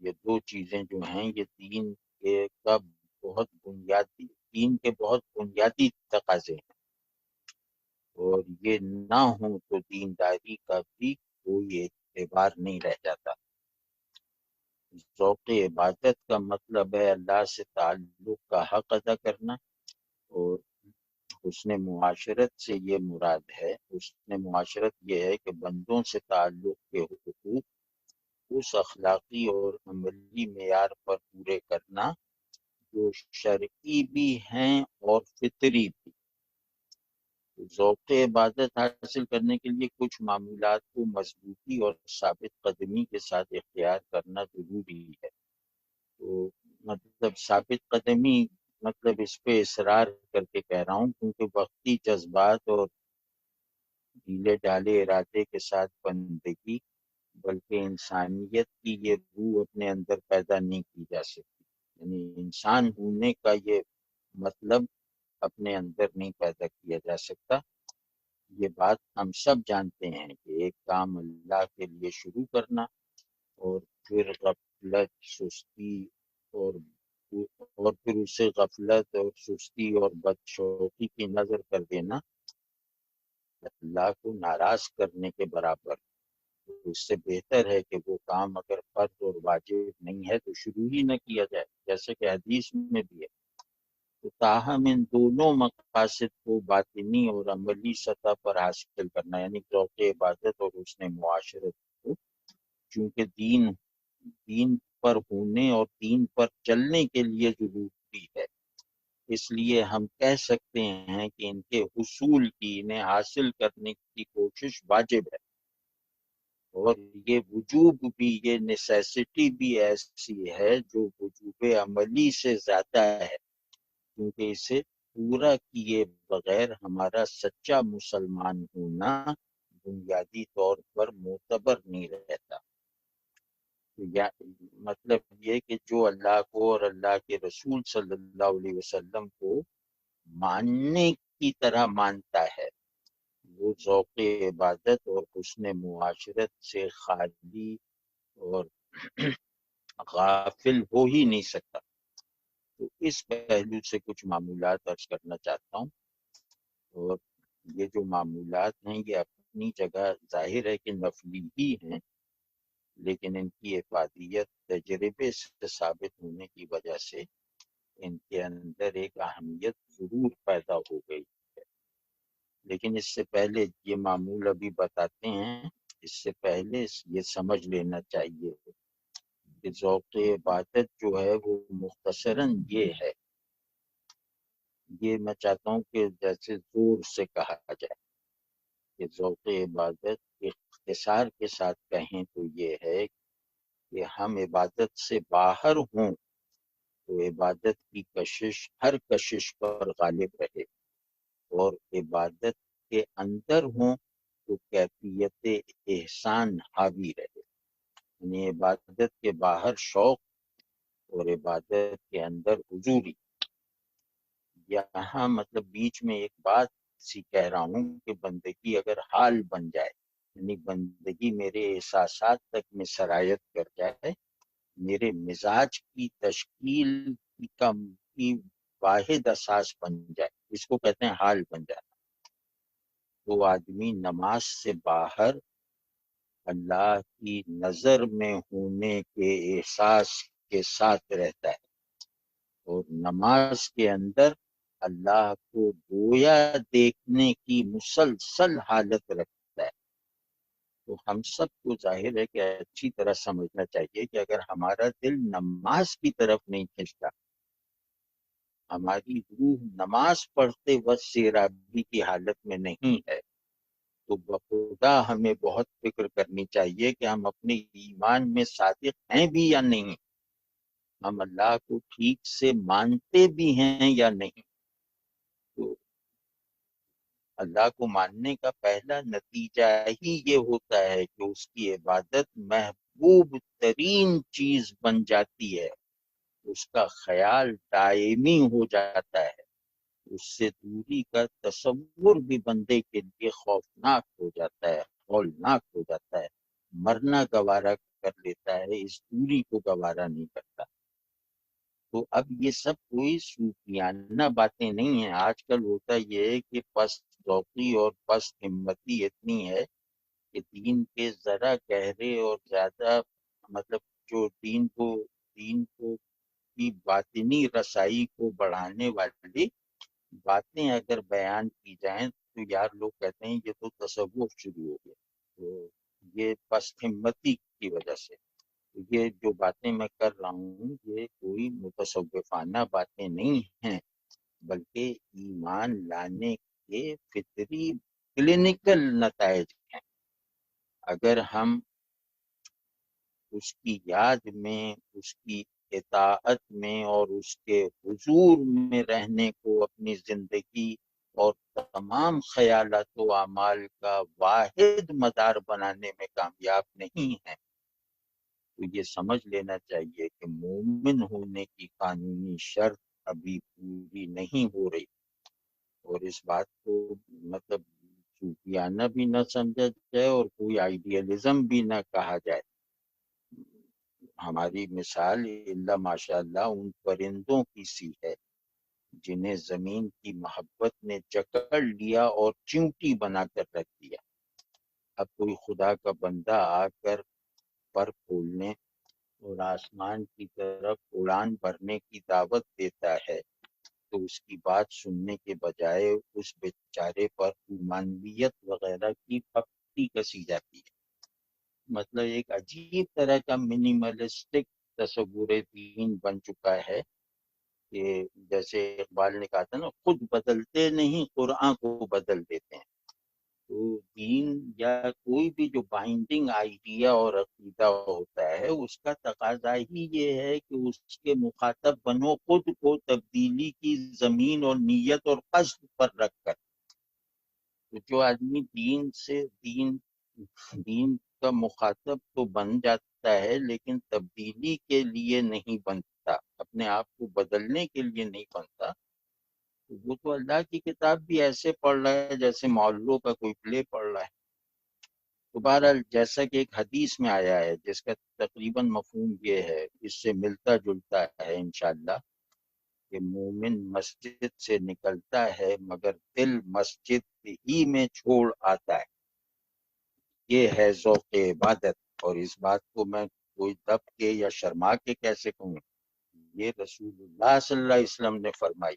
یہ دو چیزیں جو ہیں یہ دین کے کا بہت بنیادی، دین کے بہت بنیادی تقاضے ہیں، اور یہ نہ ہوں تو دینداری کا بھی کوئی اعتبار نہیں رہ جاتا۔ ذوق عبادت کا مطلب ہے اللہ سے تعلق کا حق ادا کرنا، اور حسن معاشرت سے یہ مراد ہے، حسن معاشرت یہ ہے کہ بندوں سے تعلق کے حقوق اس اخلاقی اور عملی معیار پر پورے کرنا جو شرعی بھی ہیں اور فطری بھی۔ ذوق عبادت حاصل کرنے کے لیے کچھ معمولات کو مضبوطی اور ثابت قدمی کے ساتھ اختیار کرنا ضروری ہے۔ تو مطلب ثابت قدمی مطلب اس پہ اصرار کر کے کہہ رہا ہوں، کیونکہ وقتی جذبات اور ڈھیلے ڈالے ارادے کے ساتھ بندگی بلکہ انسانیت کی یہ روح اپنے اندر پیدا نہیں کی جا سکتی. یعنی انسان ہونے کا یہ مطلب اپنے اندر نہیں پیدا کیا جا سکتا. یہ بات ہم سب جانتے ہیں کہ ایک کام اللہ کے لیے شروع کرنا اور پھر غفلت، سستی اور پھر اسے غفلت اور سستی اور بدشوقی کی نظر کر دینا اللہ کو ناراض کرنے کے برابر. اس سے بہتر ہے کہ وہ کام اگر فرض اور واجب نہیں ہے تو شروع ہی نہ کیا جائے، جیسے کہ حدیث میں بھی ہے. تو تاہم ان دونوں مقاصد کو باطنی اور عملی سطح پر حاصل کرنا، یعنی ذوق عبادت اور حسن معاشرت کو، چونکہ دین پر ہونے اور دین پر چلنے کے لیے ضروری ہے، اس لیے ہم کہہ سکتے ہیں کہ ان کے حصول کی، انہیں حاصل کرنے کی کوشش واجب ہے. اور یہ وجوب بھی، یہ نیسیسٹی بھی ایسی ہے جو وجوب عملی سے زیادہ ہے، کیونکہ اسے پورا کیے بغیر ہمارا سچا مسلمان ہونا بنیادی طور پر معتبر نہیں رہتا. مطلب یہ کہ جو اللہ کو اور اللہ کے رسول صلی اللہ علیہ وسلم کو ماننے کی طرح مانتا ہے، وہ ذوق عبادت اور حسن معاشرت سے خالی اور غافل ہو ہی نہیں سکتا. تو اس پہلو سے کچھ معمولات عرض کرنا چاہتا ہوں. اور یہ جو معمولات ہیں یہ اپنی جگہ ظاہر ہے کہ نفلی ہی ہیں، لیکن ان کی افادیت تجربے سے ثابت ہونے کی وجہ سے ان کے اندر ایک اہمیت ضرور پیدا ہو گئی ہے. لیکن اس سے پہلے یہ معمول ابھی بتاتے ہیں، اس سے پہلے یہ سمجھ لینا چاہیے کہ ذوق عبادت جو ہے وہ مختصراً یہ ہے. یہ میں چاہتا ہوں کہ جیسے زور سے کہا جائے کہ ذوق عبادت اختصار کے ساتھ کہیں تو یہ ہے کہ ہم عبادت سے باہر ہوں تو عبادت کی کشش ہر کشش پر غالب رہے، اور عبادت کے اندر ہوں تو کیفیت احسان حاوی رہے. یعنی عبادت کے باہر شوق اور عبادت کے اندر حضوری. یہاں مطلب بیچ میں ایک بات سی کہہ رہا ہوں کہ بندگی اگر حال بن جائے، یعنی بندگی میرے احساسات تک میں سرایت کر جائے، میرے مزاج کی تشکیل کی واحد اساس بن جائے، اس کو کہتے ہیں حال بن جانا، تو آدمی نماز سے باہر اللہ کی نظر میں ہونے کے احساس کے ساتھ رہتا ہے، اور نماز کے اندر اللہ کو گویا دیکھنے کی مسلسل حالت رکھتا ہے. تو ہم سب کو ظاہر ہے کہ اچھی طرح سمجھنا چاہیے کہ اگر ہمارا دل نماز کی طرف نہیں کھنچتا، ہماری روح نماز پڑھتے وقت سیرابی کی حالت میں نہیں ہے، تو بخدا ہمیں بہت فکر کرنی چاہیے کہ ہم اپنے ایمان میں صادق ہیں بھی یا نہیں، ہم اللہ کو ٹھیک سے مانتے بھی ہیں یا نہیں. تو اللہ کو ماننے کا پہلا نتیجہ ہی یہ ہوتا ہے کہ اس کی عبادت محبوب ترین چیز بن جاتی ہے، اس کا خیال دائمی ہو جاتا ہے، اس سے دوری کا تصور بھی بندے کے لیے خوفناک ہو جاتا ہے، ہولناک ہو جاتا ہے، مرنا گوارا کر لیتا ہے، اس دوری کو گوارا نہیں کرتا. تو اب یہ سب کوئی صوفیانہ باتیں نہیں ہیں. آج کل ہوتا یہ ہے کہ پست ذوقی اور پست ہمتی اتنی ہے کہ دین کے ذرا گہرے اور زیادہ مطلب جو دین کو کی باطنی رسائی کو بڑھانے والی باتیں اگر بیان کی جائیں تو یار لوگ کہتے ہیں یہ تو تصوف شروع ہو گیا. تو یہ پست ہمتی کی وجہ سے یہ جو باتیں میں کر رہا ہوں یہ کوئی متصوفانہ باتیں نہیں ہیں، بلکہ ایمان لانے کے فطری کلینکل نتائج ہیں. اگر ہم اس کی یاد میں، اس کی اطاعت میں اور اس کے حضور میں رہنے کو اپنی زندگی اور تمام خیالات و اعمال کا واحد مدار بنانے میں کامیاب نہیں ہے، تو یہ سمجھ لینا چاہیے کہ مومن ہونے کی قانونی شرط ابھی پوری نہیں ہو رہی۔ اور اس بات کو مطلب صوفیانہ بھی نہ سمجھا جائے اور کوئی آئیڈیالزم بھی نہ کہا جائے۔ ہماری مثال اللہ ماشاء اللہ ان پرندوں کی سی ہے جنہیں زمین کی محبت نے جکڑ لیا اور چونٹی بنا کر رکھ دیا۔ اب کوئی خدا کا بندہ آ کر پر کھولنے اور آسمان کی طرف اڑان بھرنے کی دعوت دیتا ہے تو اس کی بات سننے کے بجائے اس بیچارے پر رومانویت وغیرہ کی پھپتی کسی جاتی ہے۔ مطلب ایک عجیب طرح کا منیملسٹک تصور دین بن چکا ہے کہ جیسے اقبال نے کہا تھا نا، خود بدلتے نہیں قرآن کو بدل دیتے ہیں۔ تو دین یا کوئی بھی جو بائنڈنگ آئیڈیا اور عقیدہ ہوتا ہے اس کا تقاضا ہی یہ ہے کہ اس کے مخاطب بنو خود کو تبدیلی کی زمین اور نیت اور قصد پر رکھ کر۔ تو جو آدمی دین کا مخاطب تو بن جاتا ہے لیکن تبدیلی کے لیے نہیں بنتا، اپنے آپ کو بدلنے کے لیے نہیں بنتا، وہ تو اللہ کی کتاب بھی ایسے پڑھ رہا ہے جیسے مولوں کا کوئی پلے پڑھ رہا ہے۔ تو بہرحال جیسا کہ ایک حدیث میں آیا ہے جس کا تقریباً مفہوم یہ ہے، اس سے ملتا جلتا ہے انشاءاللہ، کہ مومن مسجد سے نکلتا ہے مگر دل مسجد ہی میں چھوڑ آتا ہے، یہ ہے ذوق عبادت۔ اور اس بات کو میں کوئی دب کے یا شرما کے کیسے کہوں، یہ رسول اللہ صلی اللہ علیہ وسلم نے فرمائی،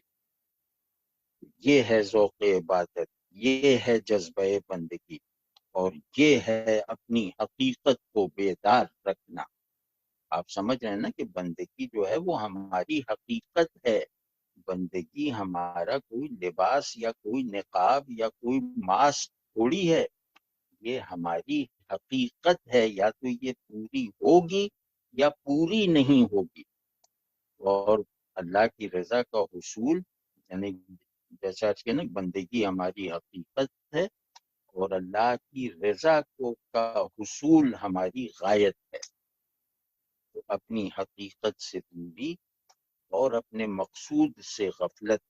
یہ ہے ذوق عبادت، یہ ہے جذبہ بندگی، اور یہ ہے اپنی حقیقت کو بیدار رکھنا۔ آپ سمجھ رہے ہیں نا کہ بندگی جو ہے وہ ہماری حقیقت ہے، بندگی ہمارا کوئی لباس یا کوئی نقاب یا کوئی ماسک تھوڑی ہے، یہ ہماری حقیقت ہے، یا تو یہ پوری ہوگی یا پوری نہیں ہوگی۔ اور اللہ کی رضا کا حصول، یعنی جیسا آج کے نا بندگی ہماری حقیقت ہے اور اللہ کی رضا کا حصول ہماری غایت ہے۔ تو اپنی حقیقت سے دوری اور اپنے مقصود سے غفلت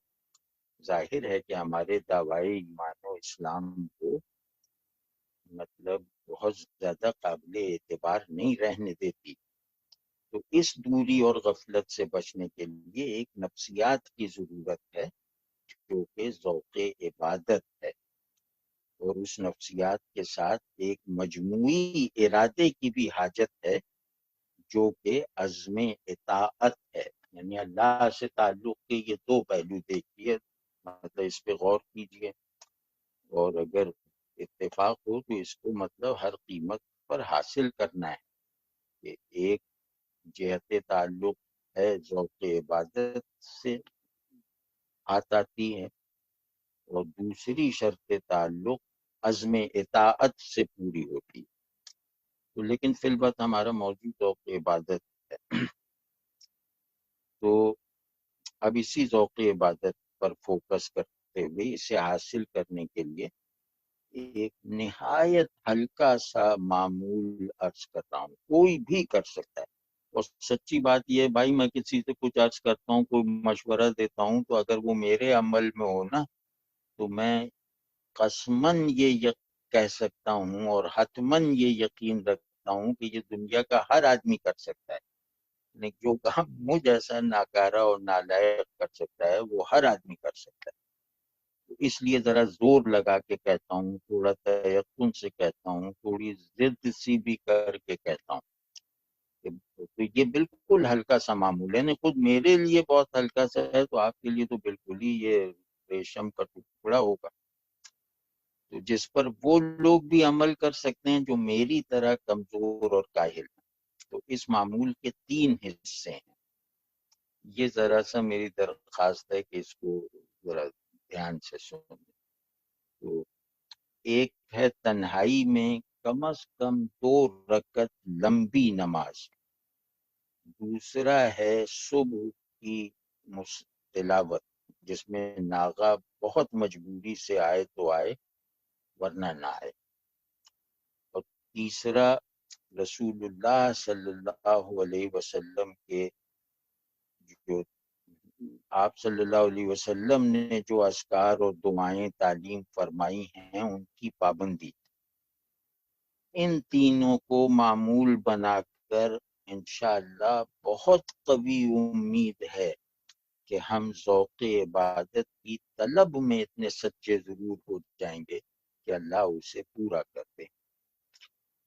ظاہر ہے کہ ہمارے دعوی ایمان و اسلام کو مطلب بہت زیادہ قابل اعتبار نہیں رہنے دیتی۔ تو اس دوری اور غفلت سے بچنے کے لیے ایک نفسیات کی ضرورت ہے جو کہ ذوق عبادت ہے، اور اس نفسیات کے ساتھ ایک مجموعی ارادے کی بھی حاجت ہے جو کہ عزم اطاعت ہے۔ یعنی اللہ سے تعلق کے یہ دو پہلو دیکھیے، مطلب اس پہ غور کیجئے، اور اگر اتفاق ہو تو اس کو مطلب ہر قیمت پر حاصل کرنا ہے کہ ایک جہت تعلق ہے ذوق عبادت سے ہاتھ آتی ہے، اور دوسری شرط تعلق عزم اطاعت سے پوری ہوتی ہے۔ تو لیکن فی الوقت ہمارا موضوع ذوق عبادت ہے، تو اب اسی ذوق عبادت پر فوکس کرتے ہوئے اسے حاصل کرنے کے لیے ایک نہایت ہلکا سا معمول عرض کر رہا ہوں، کوئی بھی کر سکتا ہے۔ اور سچی بات یہ ہے بھائی، میں کسی سے کچھ عرض کرتا ہوں، کوئی مشورہ دیتا ہوں، تو اگر وہ میرے عمل میں ہو نا تو میں قسماً یہ کہہ سکتا ہوں اور حتماً یہ یقین رکھتا ہوں کہ یہ دنیا کا ہر آدمی کر سکتا ہے، لیکن جو کام مجھ ایسا ناکارہ اور نالائق کر سکتا ہے وہ ہر آدمی کر سکتا ہے۔ اس لیے ذرا زور لگا کے کہتا ہوں، تھوڑا تیقن سے کہتا ہوں، تھوڑی ضد سی بھی کر کے کہتا ہوں تو یہ بالکل ہلکا سا معمول ہے، یعنی خود میرے لیے بہت ہلکا سا ہے، تو آپ کے لیے تو بالکل ہی یہ ریشم کا ٹکڑا ہوگا۔ تو جس پر وہ لوگ بھی عمل کر سکتے ہیں جو میری طرح کمزور اور کاہل ہیں۔ تو اس معمول کے 3 حصے ہیں، یہ ذرا سا میری درخواست ہے کہ اس کو ذرا دھیان سے سنیں۔ تو ایک ہے تنہائی میں کم از کم 2 رکعت لمبی نماز، دوسرا ہے صبح کی تلاوت، جس میں ناغہ بہت مجبوری سے آئے تو آئے ورنہ نہ آئے۔ اور تیسرا رسول اللہ صلی اللہ علیہ وسلم کے جو آپ صلی اللہ علیہ وسلم نے جو اذکار اور دعائیں تعلیم فرمائی ہیں ان کی پابندی۔ ان تینوں کو معمول بنا کر انشاءاللہ بہت قوی امید ہے کہ ہم ذوق عبادت کی طلب میں اتنے سچے ضرور ہو جائیں گے کہ اللہ اسے پورا کر دے۔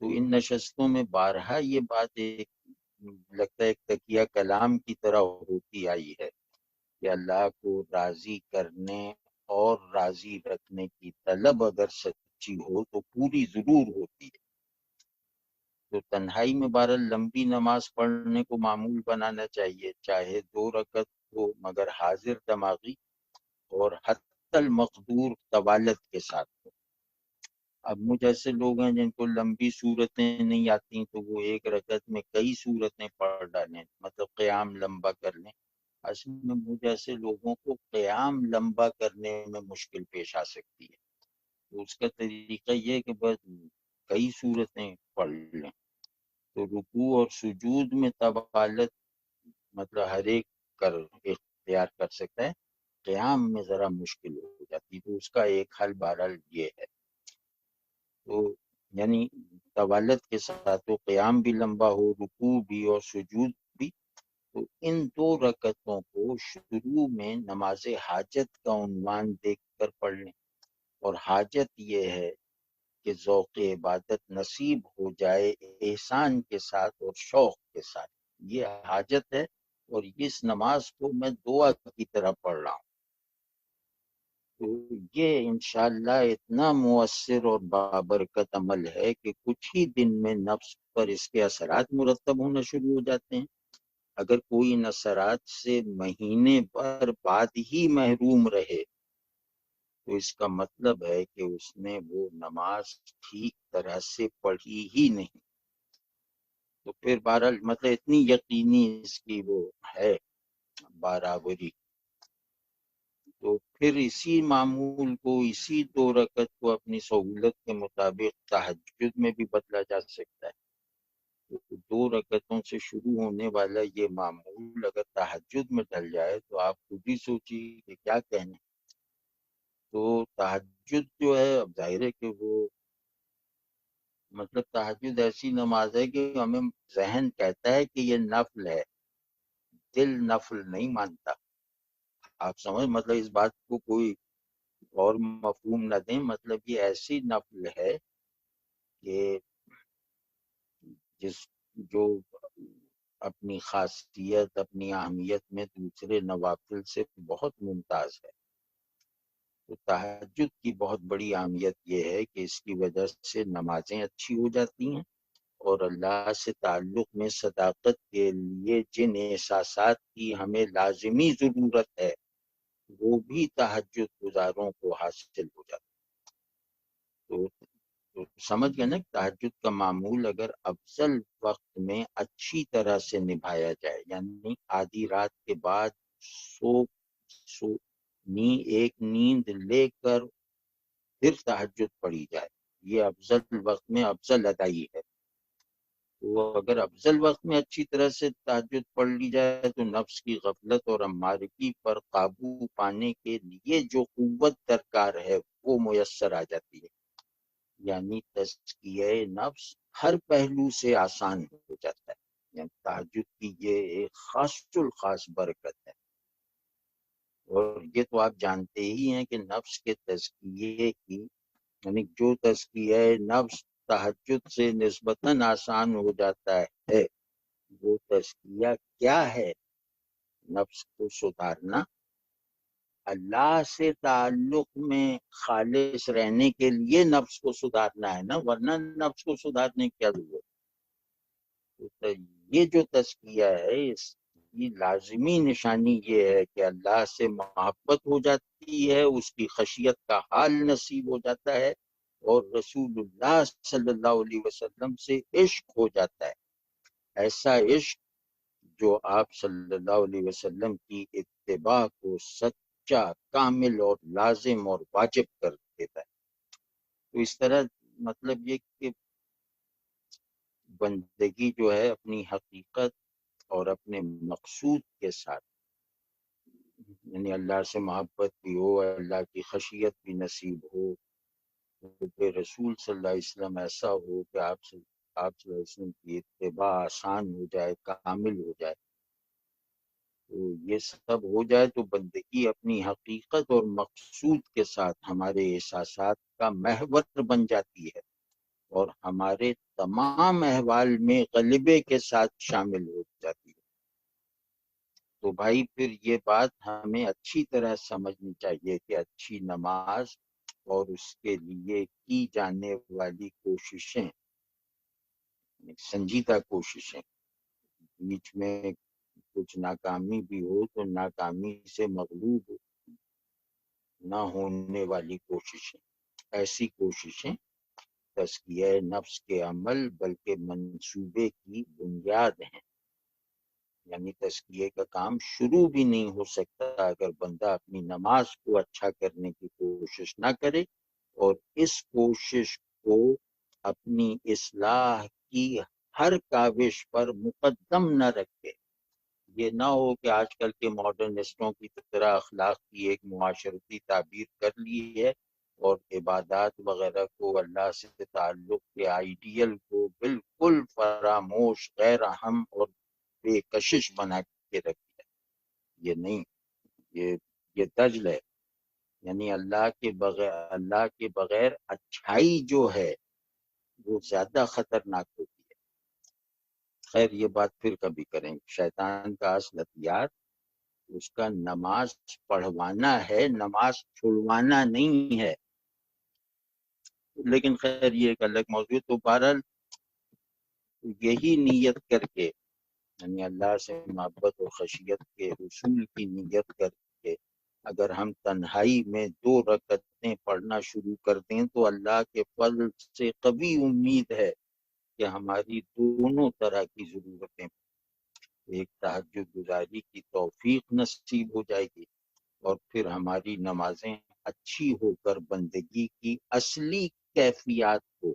تو ان نشستوں میں بارہا یہ بات لگتا ہے ایک تکیہ کلام کی طرح ہوتی آئی ہے کہ اللہ کو راضی کرنے اور راضی رکھنے کی طلب اگر سچی ہو تو پوری ضرور ہوتی ہے۔ تو تنہائی میں بہرحال لمبی نماز پڑھنے کو معمول بنانا چاہیے، چاہے 2 رکعت ہو مگر حاضر دماغی اور حتی المقدور طوالت کے ساتھ ہو۔ اب مجھ ایسے لوگ ہیں جن کو لمبی صورتیں نہیں آتی تو وہ 1 رکعت میں کئی صورتیں پڑھ ڈالیں، مطلب قیام لمبا کر لیں۔ اصل میں مجھ ایسے لوگوں کو قیام لمبا کرنے میں مشکل پیش آ سکتی ہے، تو اس کا طریقہ یہ ہے کہ بس کئی صورتیں پڑھ لیں۔ تو رکوع اور سجود میں طوالت مطلب ہر ایک اختیار کر سکتا ہے، قیام میں ذرا مشکل ہو جاتی، تو اس کا ایک حل بہرحال یہ ہے۔ تو یعنی طوالت کے ساتھ تو قیام بھی لمبا ہو، رکوع بھی اور سجود بھی۔ تو ان 2 رکعتوں کو شروع میں نماز حاجت کا عنوان دیکھ کر پڑھ لیں، اور حاجت یہ ہے کہ ذوق عبادت نصیب ہو جائے احسان کے ساتھ اور شوق کے ساتھ، یہ حاجت ہے۔ اور اس نماز کو میں دعا کی طرح پڑھ رہا ہوں، تو یہ انشاءاللہ اتنا مؤثر اور بابرکت عمل ہے کہ کچھ ہی دن میں نفس پر اس کے اثرات مرتب ہونا شروع ہو جاتے ہیں۔ اگر کوئی ان اثرات سے مہینے بھر بعد ہی محروم رہے تو اس کا مطلب ہے کہ اس نے وہ نماز ٹھیک طرح سے پڑھی ہی نہیں۔ تو پھر بہرحال مطلب اتنی یقینی اس کی وہ ہے برابری، تو پھر اسی معمول کو، اسی 2 رکعت کو اپنی سہولت کے مطابق تہجد میں بھی بدلا جا سکتا ہے۔ تو 2 رکعتوں سے شروع ہونے والا یہ معمول اگر تہجد میں ڈل جائے تو آپ خود ہی سوچیے کہ کیا کہنے۔ تو تہجد جو ہے، اب ظاہر ہے کہ وہ مطلب تہجد ایسی نماز ہے کہ ہمیں ذہن کہتا ہے کہ یہ نفل ہے، دل نفل نہیں مانتا۔ آپ سمجھ مطلب اس بات کو کوئی اور مفہوم نہ دیں، مطلب یہ ایسی نفل ہے کہ جو اپنی خاصیت، اپنی اہمیت میں دوسرے نوافل سے بہت ممتاز ہے۔ تو تہجد کی بہت بڑی اہمیت یہ ہے کہ اس کی وجہ سے نمازیں اچھی ہو جاتی ہیں، اور اللہ سے تعلق میں صداقت کے لیے جن احساسات کی ہمیں لازمی ضرورت ہے وہ بھی تہجد گزاروں کو حاصل ہو جاتا ہے۔ تو سمجھ گئے نا، تہجد کا معمول اگر افضل وقت میں اچھی طرح سے نبھایا جائے، یعنی آدھی رات کے بعد سو ایک نیند لے کر پھر تہجد پڑھی جائے، یہ افضل وقت میں افضل ادائی ہے۔ تو اگر افضل وقت میں اچھی طرح سے تہجد پڑھ لی جائے تو نفس کی غفلت اور امارگی پر قابو پانے کے لیے جو قوت درکار ہے وہ میسر آ جاتی ہے، یعنی تزکیہ نفس ہر پہلو سے آسان ہو جاتا ہے۔ یعنی تہجد کی یہ ایک خاص الخاص برکت ہے، اور یہ تو آپ جانتے ہی ہیں کہ نفس کے تزکیے کی، یعنی جو تزکیہ نفس تہجد سے نسبتاً آسان ہو جاتا ہے، وہ تزکیہ کیا ہے؟ نفس کو سدھارنا، اللہ سے تعلق میں خالص رہنے کے لیے نفس کو سدھارنا ہے نا، ورنہ نفس کو سدھارنے کی کیا ضرورت؟ تو یہ جو تزکیہ ہے اس کی لازمی نشانی یہ ہے کہ اللہ سے محبت ہو جاتی ہے، اس کی خشیت کا حال نصیب ہو جاتا ہے، اور رسول اللہ صلی اللہ علیہ وسلم سے عشق ہو جاتا ہے، ایسا عشق جو آپ صلی اللہ علیہ وسلم کی اتباع کو سچا، کامل اور لازم اور واجب کر دیتا ہے۔ تو اس طرح مطلب یہ کہ بندگی جو ہے اپنی حقیقت اور اپنے مقصود کے ساتھ، یعنی اللہ سے محبت بھی ہو، اللہ کی خشیت بھی نصیب ہو، کہ رسول صلی اللہ علیہ وسلم ایسا ہو کہ آپ صلی اللہ علیہ وسلم کی اتباع آسان ہو جائے، کامل ہو جائے۔ تو یہ سب ہو جائے تو بندگی اپنی حقیقت اور مقصود کے ساتھ ہمارے احساسات کا محور بن جاتی ہے اور ہمارے تمام احوال میں غلبے کے ساتھ شامل ہو جاتی ہے۔ تو بھائی پھر یہ بات ہمیں اچھی طرح سمجھنی چاہیے کہ اچھی نماز اور اس کے لیے کی جانے والی کوششیں، سنجیدہ کوششیں، بیچ میں کچھ ناکامی بھی ہو تو ناکامی سے مغلوب نہ ہونے والی کوششیں، ایسی کوششیں تزکیہ نفس کے عمل بلکہ منصوبے کی بنیاد ہیں۔ یعنی تزکیے کا کام شروع بھی نہیں ہو سکتا اگر بندہ اپنی نماز کو اچھا کرنے کی کوشش نہ کرے اور اس کوشش کو اپنی اصلاح کی ہر کاوش پر مقدم نہ رکھے۔ یہ نہ ہو کہ آج کل کے ماڈرنسٹوں کی طرح اخلاق کی ایک معاشرتی تعبیر کر لی ہے اور عبادات وغیرہ کو، اللہ سے تعلق کے آئیڈیل کو بالکل فراموش، غیر اہم اور بے کشش بنا کے رکھ دیا۔ یہ نہیں، یہ دجل ہے۔ یعنی اللہ کے بغیر اچھائی جو ہے وہ زیادہ خطرناک ہوتی ہے۔ خیر یہ بات پھر کبھی کریں گے۔ شیطان کا اصل ہتھیار اس کا نماز پڑھوانا ہے، نماز چھڑوانا نہیں ہے۔ لیکن خیر یہ ایک الگ موضوع۔ تو بہرحال یہی نیت کر کے، یعنی اللہ سے محبت اور خشیت کے حصول کی نیت کر کے اگر ہم تنہائی میں 2 رکعتیں پڑھنا شروع کر دیں تو اللہ کے فضل سے قوی امید ہے کہ ہماری دونوں طرح کی ضرورتیں، ایک تہجد گزاری کی توفیق نصیب ہو جائے گی اور پھر ہماری نمازیں اچھی ہو کر بندگی کی اصلی کیفیات کو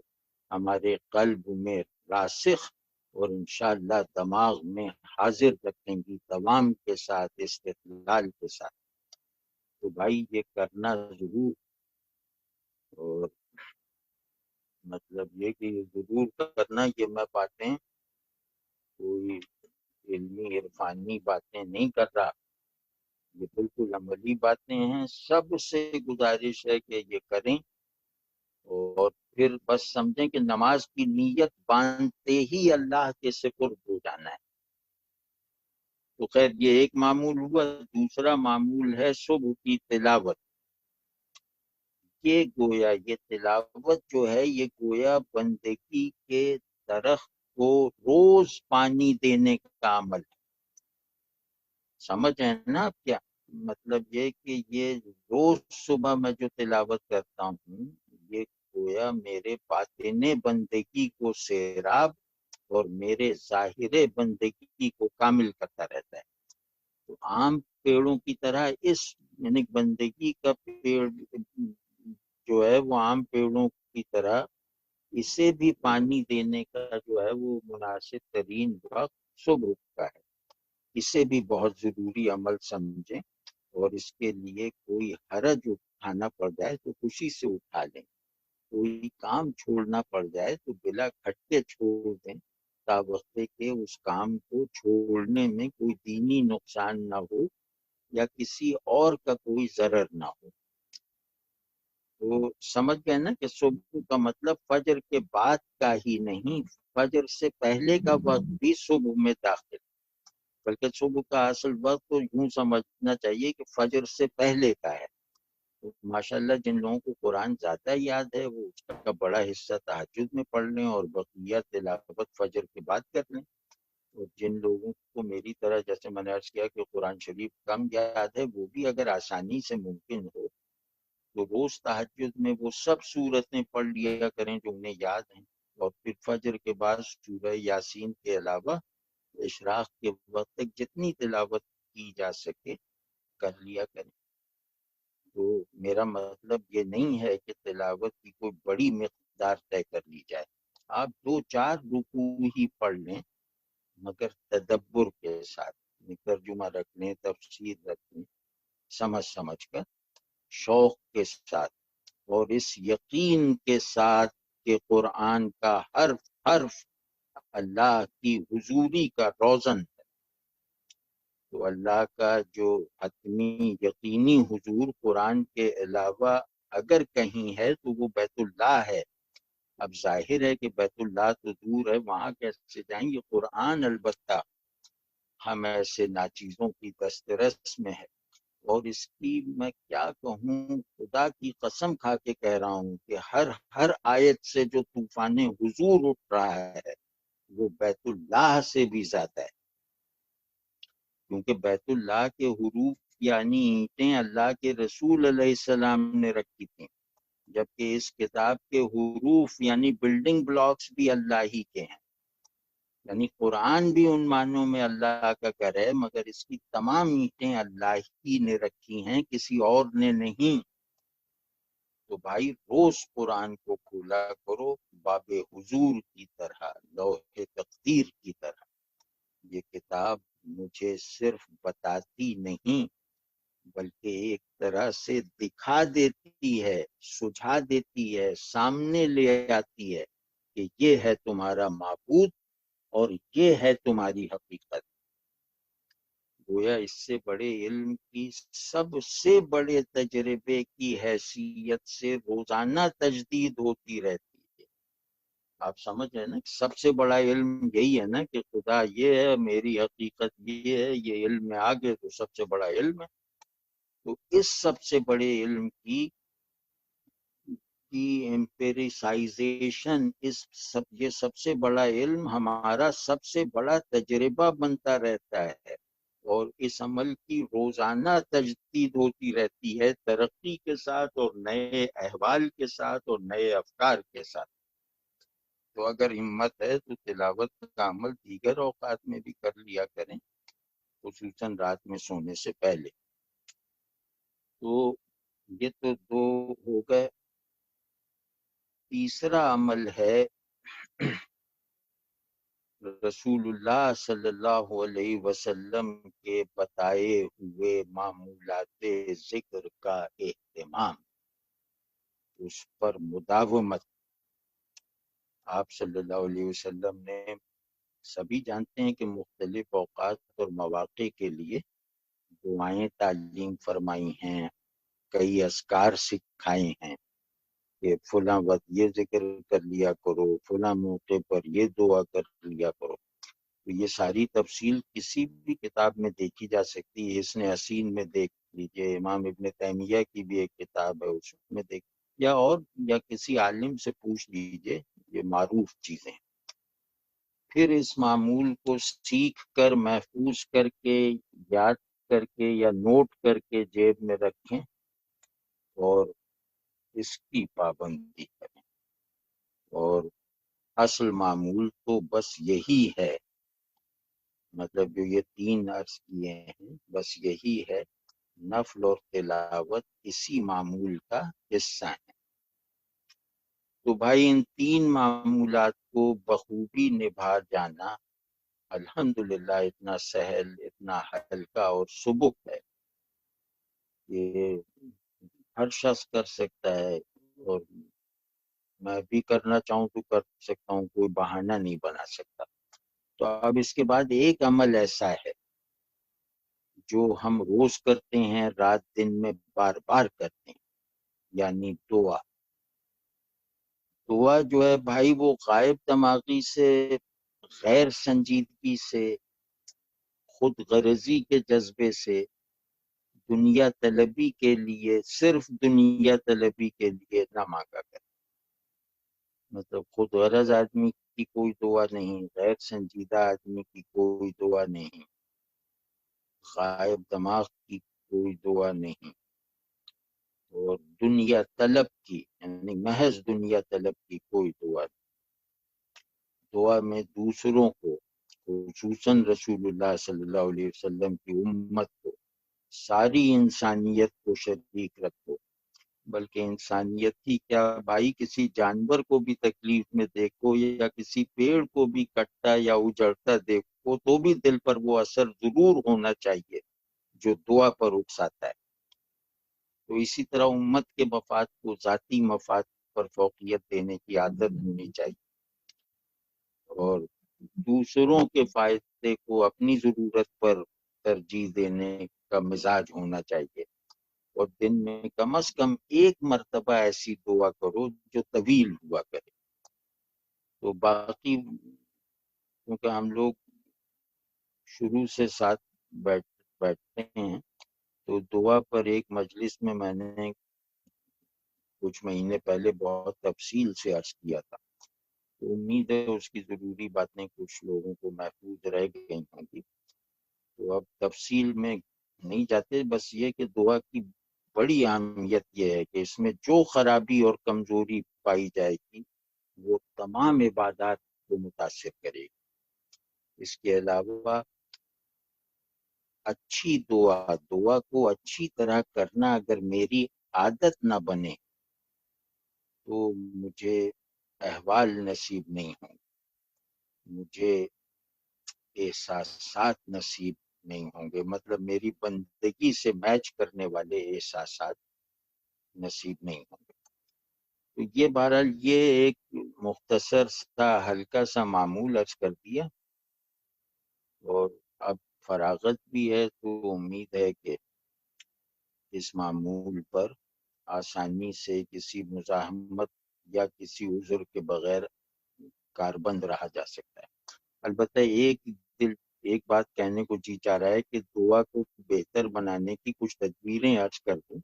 ہمارے قلب میں راسخ اور انشاءاللہ دماغ میں حاضر رکھیں گی، دوام کے ساتھ، استقلال کے ساتھ۔ تو بھائی یہ کرنا ضرور، اور مطلب یہ کہ یہ ضرور کرنا، یہ میں باتیں کوئی علمی عرفانی باتیں نہیں کر رہا، یہ بالکل عملی باتیں ہیں۔ سب سے گزارش ہے کہ یہ کریں اور پھر بس سمجھیں کہ نماز کی نیت باندھتے ہی اللہ کے سپرد ہو جانا ہے۔ تو خیر یہ ایک معمول ہوا۔ دوسرا معمول ہے صبح کی تلاوت۔ یہ گویا یہ تلاوت جو ہے یہ گویا بندگی کے درخت کو روز پانی دینے کا عمل ہے۔ سمجھ ہے نا آپ کیا مطلب؟ یہ کہ یہ روز صبح میں جو تلاوت کرتا ہوں یہ گویا میرے باطن بندگی کو سیراب اور میرے ظاہر بندگی کو کامل کرتا رہتا ہے۔ تو عام پیڑوں کی طرح اس یعنی بندگی کا پیڑ جو ہے وہ عام پیڑوں کی طرح اسے بھی پانی دینے کا جو ہے وہ مناسب ترین وقت صبح کا ہے۔ اسے بھی بہت ضروری عمل سمجھیں اور اس کے لیے کوئی حرج اٹھانا پڑ جائے تو خوشی سے اٹھا لیں، کوئی کام چھوڑنا پڑ جائے تو بلا کھٹکے چھوڑ دیں، تا وقت کہ اس کام کو چھوڑنے میں کوئی دینی نقصان نہ ہو یا کسی اور کا کوئی ضرر نہ ہو۔ تو سمجھ گئے نا کہ صبح کا مطلب فجر کے بعد کا ہی نہیں، فجر سے پہلے کا وقت بھی صبح میں داخل، بلکہ صبح کا اصل وقت تو یوں سمجھنا چاہیے کہ فجر سے پہلے کا ہے۔ ماشاءاللہ جن لوگوں کو قرآن زیادہ یاد ہے وہ اس کا بڑا حصہ تہجد میں پڑھ لیں اور بقیہ تلاوت فجر کے بعد کر لیں، اور جن لوگوں کو میری طرح جیسے میں نے عرض کیا کہ قرآن شریف کم یاد ہے وہ بھی اگر آسانی سے ممکن ہو تو روز تہجد میں وہ سب سورتیں پڑھ لیا کریں جو انہیں یاد ہیں، اور پھر فجر کے بعد سورہ یاسین کے علاوہ اشراق کے وقت تک جتنی تلاوت کی جا سکے کر لیا کریں۔ تو میرا مطلب یہ نہیں ہے کہ تلاوت کی کوئی بڑی مقدار طے کر لی جائے، آپ 2-4 رکوع ہی پڑھ لیں، مگر تدبر کے ساتھ، ترجمہ رکھ لیں، تفسیر رکھ لیں، سمجھ کر، شوق کے ساتھ، اور اس یقین کے ساتھ کہ قرآن کا حرف حرف اللہ کی حضوری کا روزن ہے۔ تو اللہ کا جو حتمی یقینی حضور قرآن کے علاوہ اگر کہیں ہے تو وہ بیت اللہ ہے۔ اب ظاہر ہے کہ بیت اللہ تو دور ہے، وہاں کیسے جائیں گے؟ قرآن البتہ ہم ایسے ناچیزوں کی دسترس میں ہے، اور اس کی میں کیا کہوں، خدا کی قسم کھا کے کہہ رہا ہوں کہ ہر آیت سے جو طوفان حضور اٹھ رہا ہے وہ بیت اللہ سے بھی زیادہ ہے، کیونکہ بیت اللہ کے حروف یعنی اینٹیں اللہ کے رسول علیہ السلام نے رکھی تھیں، جبکہ اس کتاب کے حروف یعنی بلڈنگ بلاکس بھی اللہ ہی کے ہیں، یعنی قرآن بھی ان معنوں میں اللہ کا گھر ہے، مگر اس کی تمام اینٹیں اللہ ہی نے رکھی ہیں، کسی اور نے نہیں۔ تو بھائی روز قرآن کو کھولا کرو، باب حضور کی طرح، لوح تقدیر کی طرح۔ یہ کتاب مجھے صرف بتاتی نہیں بلکہ ایک طرح سے دکھا دیتی ہے، سجھا دیتی ہے، سامنے لے آتی ہے کہ یہ ہے تمہارا معبود اور یہ ہے تمہاری حقیقت۔ گویا اس سے بڑے علم کی، سب سے بڑے تجربے کی حیثیت سے روزانہ تجدید ہوتی رہتی ہے۔ آپ سمجھ رہے ہیں نا، سب سے بڑا علم یہی ہے نا کہ خدا یہ ہے، میری حقیقت یہ ہے، یہ علم میں آگے تو سب سے بڑا علم ہے۔ تو اس سب سے بڑے علم کی ایمپیریسائزیشن، یہ سب سے بڑا علم ہمارا سب سے بڑا تجربہ بنتا رہتا ہے، اور اس عمل کی روزانہ تجدید ہوتی رہتی ہے، ترقی کے ساتھ اور نئے احوال کے ساتھ اور نئے افکار کے ساتھ۔ تو اگر ہمت ہے تو تلاوت کا عمل دیگر اوقات میں بھی کر لیا کریں، خصوصاً رات میں سونے سے پہلے۔ تو یہ تو 2 ہو گئے۔ تیسرا عمل ہے رسول اللہ صلی اللہ علیہ وسلم کے بتائے ہوئے معمولات ذکر کا اہتمام، اس پر مداومت۔ آپ صلی اللہ علیہ وسلم نے، سبھی جانتے ہیں کہ مختلف اوقات اور مواقع کے لیے دعائیں تعلیم فرمائی ہیں، کئی اذکار سکھائے ہیں کہ فلاں وقت یہ ذکر کر لیا کرو، فلاں موقع پر یہ دعا کر لیا کرو۔ تو یہ ساری تفصیل کسی بھی کتاب میں دیکھی جا سکتی ہے، حصن حسین میں دیکھ لیجئے، امام ابن تیمیہ کی بھی ایک کتاب ہے اس میں دیکھ، یا کسی عالم سے پوچھ لیجئے، یہ معروف چیزیں ہیں۔ پھر اس معمول کو سیکھ کر، محفوظ کر کے، یاد کر کے یا نوٹ کر کے جیب میں رکھیں اور اس کی پابندی کریں، اور اصل معمول تو بس یہی ہے، مطلب جو یہ 3 عرض کیے ہیں بس یہی ہے، نفل اور تلاوت اسی معمول کا حصہ ہے۔ تو بھائی ان 3 معمولات کو بخوبی نبھا جانا الحمدللہ اتنا سہل، اتنا ہلکا اور سبک ہے، یہ ہر شخص کر سکتا ہے، اور میں بھی کرنا چاہوں تو کر سکتا ہوں، کوئی بہانہ نہیں بنا سکتا۔ تو اب اس کے بعد ایک عمل ایسا ہے جو ہم روز کرتے ہیں، رات دن میں بار بار کرتے ہیں، یعنی دعا۔ دعا جو ہے بھائی وہ غائب دماغی سے، غیر سنجیدگی سے، خود غرضی کے جذبے سے، دنیا طلبی کے لیے، صرف دنیا طلبی کے لیے نہ مانگا کرے۔ مطلب خود غرض آدمی کی کوئی دعا نہیں، غیر سنجیدہ آدمی کی کوئی دعا نہیں، غائب دماغ کی کوئی دعا نہیں، اور دنیا طلب کی، یعنی محض دنیا طلب کی کوئی دعا نہیں۔ دعا میں دوسروں کو، خصوصاً رسول اللہ صلی اللہ علیہ وسلم کی امت کو، ساری انسانیت کو شریک رکھو، بلکہ انسانیت ہی کیا بھائی، کسی جانور کو بھی تکلیف میں دیکھو یا کسی پیڑ کو بھی کٹتا یا اجڑتا دیکھو تو بھی دل پر وہ اثر ضرور ہونا چاہیے جو دعا پر اکساتا ہے۔ تو اسی طرح امت کے مفاد کو ذاتی مفاد پر فوقیت دینے کی عادت ہونی چاہیے، اور دوسروں کے فائدے کو اپنی ضرورت پر ترجیح دینے کا مزاج ہونا چاہیے، اور دن میں کم از کم ایک مرتبہ ایسی دعا کرو جو طویل ہوا کرے۔ تو باقی کیونکہ ہم لوگ شروع سے ساتھ بیٹھتے ہیں، تو دعا پر ایک مجلس میں میں نے کچھ مہینے پہلے بہت تفصیل سے عرض کیا تھا، تو امید ہے اس کی ضروری باتیں کچھ لوگوں کو محفوظ رہ گئی ہوں گی۔ تو اب تفصیل میں نہیں جاتے، بس یہ کہ دعا کی بڑی اہمیت یہ ہے کہ اس میں جو خرابی اور کمزوری پائی جائے گی وہ تمام عبادات کو متاثر کرے گی۔ اس کے علاوہ اچھی دعا کو اچھی طرح کرنا اگر میری عادت نہ بنے تو مجھے احوال نصیب نہیں ہوں، مجھے احساسات نصیب نہیں ہوں گے، مطلب میری بندگی سے میچ کرنے والے احساسات نصیب نہیں ہوں گے۔ تو یہ بہرحال یہ ایک مختصر سا ہلکا سا معمول عرض کر دیا، اور اب فراغت بھی ہے تو امید ہے کہ اس معمول پر آسانی سے کسی مزاحمت یا کسی عذر کے بغیر کاربند رہا جا سکتا ہے۔ البتہ ایک بات کہنے کو جی چاہ رہا ہے کہ دعا کو بہتر بنانے کی کچھ تدبیریں عرض کر دوں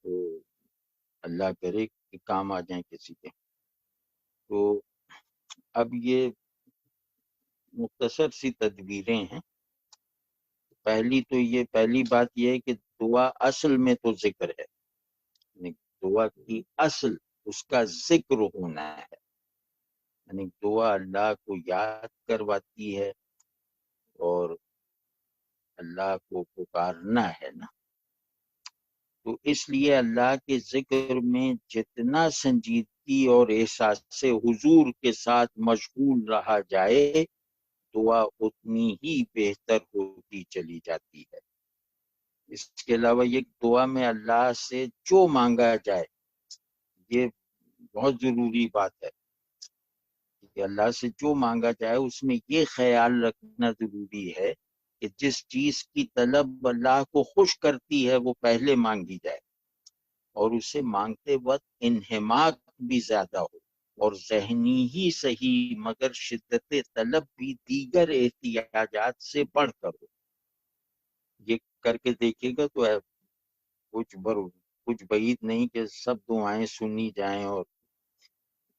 تو اللہ کرے کہ کام آ جائیں کسی کے۔ تو اب یہ مختصر سی تدبیریں ہیں۔ پہلی بات یہ ہے کہ دعا اصل میں تو ذکر ہے، یعنی دعا کی اصل اس کا ذکر ہونا ہے، یعنی دعا اللہ کو یاد کرواتی ہے اور اللہ کو پکارنا ہے نا۔ تو اس لیے اللہ کے ذکر میں جتنا سنجیدگی اور احساس سے حضور کے ساتھ مشغول رہا جائے دعا اتنی ہی بہتر ہوتی چلی جاتی ہے۔ اس کے علاوہ یہ دعا میں اللہ سے جو مانگا جائے، یہ بہت ضروری بات ہے کہ اللہ سے جو مانگا جائے اس میں یہ خیال رکھنا ضروری ہے کہ جس چیز کی طلب اللہ کو خوش کرتی ہے وہ پہلے مانگی جائے، اور اسے مانگتے وقت انہماک بھی زیادہ ہو، اور ذہنی ہی صحیح مگر شدت طلب بھی دیگر احتیاجات سے بڑھ کر ہو۔ یہ کر کے دیکھیے گا تو کچھ بعید نہیں کہ سب دعائیں سنی جائیں اور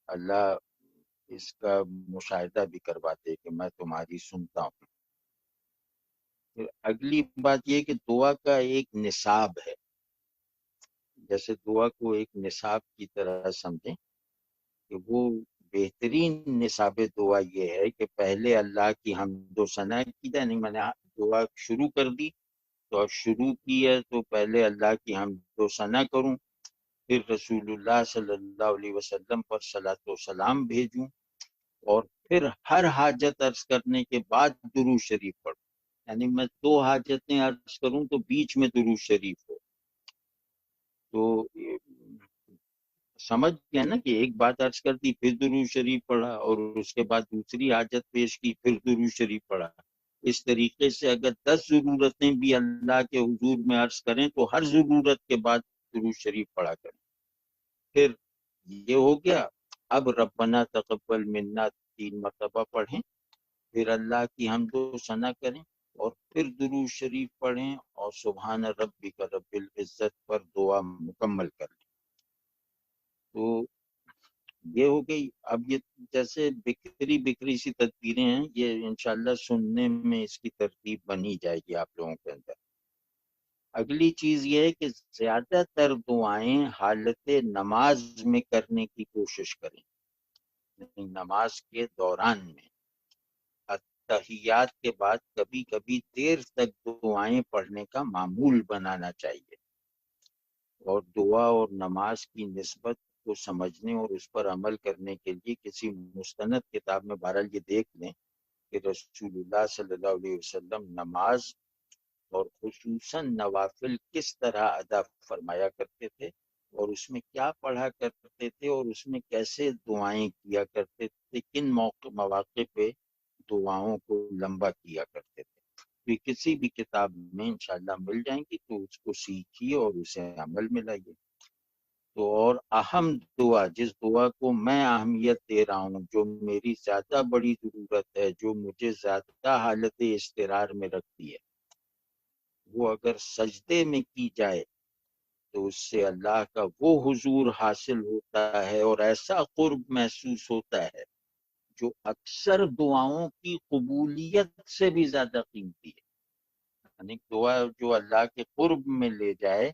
اللہ اس کا مشاہدہ بھی کرواتے کہ میں تمہاری سنتا ہوں۔ پھر اگلی بات یہ کہ دعا کا ایک نصاب ہے، جیسے دعا کو ایک نصاب کی طرح سمجھیں کہ وہ بہترین نصاب دعا یہ ہے کہ پہلے اللہ کی حمد و ثنا کی جائے، نہیں میں نے دعا شروع کر دی تو اب شروع کی ہے تو پہلے اللہ کی حمد و ثنا کروں، پھر رسول اللہ صلی اللہ علیہ وسلم پر صلاۃ و سلام بھیجوں، اور پھر ہر حاجت عرض کرنے کے بعد درود شریف پڑھوں، یعنی میں 2 حاجتیں عرض کروں تو بیچ میں درود شریف ہو۔ تو سمجھ گیا نا کہ ایک بات عرض کر دی پھر درود شریف پڑھا، اور اس کے بعد دوسری حاجت پیش کی پھر درود شریف پڑھا۔ اس طریقے سے اگر 10 ضرورتیں بھی اللہ کے حضور میں عرض کریں تو ہر ضرورت کے بعد درود شریف پڑھا کریں۔ پھر یہ ہو گیا، اب ربنا تقبل منا 3 مرتبہ پڑھیں، پھر اللہ کی حمد و ثنا کریں، اور پھر درود شریف پڑھیں اور سبحان ربک رب العزت پر دعا مکمل کر لیں۔ تو یہ ہو گئی۔ اب یہ جیسے بکھری سی تدبیریں ہیں، یہ انشاءاللہ سننے میں اس کی ترتیب بنی جائے گی آپ لوگوں کے اندر۔ اگلی چیز یہ ہے کہ زیادہ تر دعائیں حالت نماز میں کرنے کی کوشش کریں، یعنی نماز کے دوران میں تحیات کے بعد کبھی کبھی دیر تک دعائیں پڑھنے کا معمول بنانا چاہیے، اور دعا اور نماز کی نسبت کو سمجھنے اور اس پر عمل کرنے کے لیے کسی مستند کتاب میں بہرحال یہ دیکھ لیں کہ رسول اللہ صلی اللہ علیہ وسلم نماز اور خصوصاً نوافل کس طرح ادا فرمایا کرتے تھے، اور اس میں کیا پڑھا کرتے تھے، اور اس میں کیسے دعائیں کیا کرتے تھے، کن مواقع پہ دعاؤں کو لمبا کیا کرتے تھے۔ تو کسی بھی کتاب میں انشاءاللہ مل جائیں گی، تو اس کو سیکھیے اور اسے عمل میں لائیے۔ تو اور اہم دعا، جس دعا کو میں اہمیت دے رہا ہوں، جو میری زیادہ بڑی ضرورت ہے، جو مجھے زیادہ حالت اضطرار میں رکھتی ہے، وہ اگر سجدے میں کی جائے تو اس سے اللہ کا وہ حضور حاصل ہوتا ہے اور ایسا قرب محسوس ہوتا ہے جو اکثر دعاؤں کی قبولیت سے بھی زیادہ قیمتی ہے۔ یعنی دعا جو اللہ کے قرب میں لے جائے،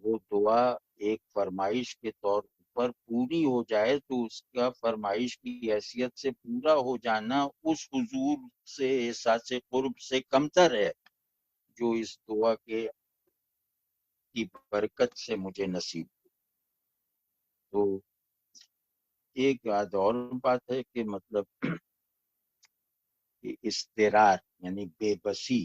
وہ دعا ایک فرمائش کے طور پر پوری ہو جائے تو اس کا فرمائش کی حیثیت سے پورا ہو جانا اس حضور سے احساس قرب سے کمتر ہے جو اس دعا کے کی برکت سے مجھے نصیب۔ تو ایک یاد اور بات ہے کہ مطلب اضطرار یعنی بے بسی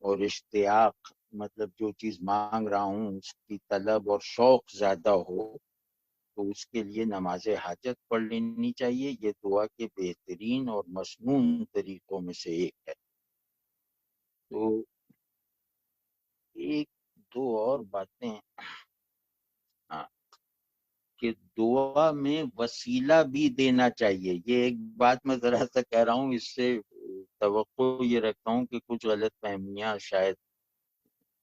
اور اشتیاق، مطلب جو چیز مانگ رہا ہوں اس کی طلب اور شوق زیادہ ہو، تو اس کے لیے نماز حاجت پڑھ لینی چاہیے۔ یہ دعا کے بہترین اور مسنون طریقوں میں سے ایک ہے۔ تو ایک دو اور باتیں، ہاں، کہ دعا میں وسیلہ بھی دینا چاہیے۔ یہ ایک بات میں ذرا سا کہہ رہا ہوں، اس سے توقع یہ رکھتا ہوں کہ کچھ غلط فہمیاں شاید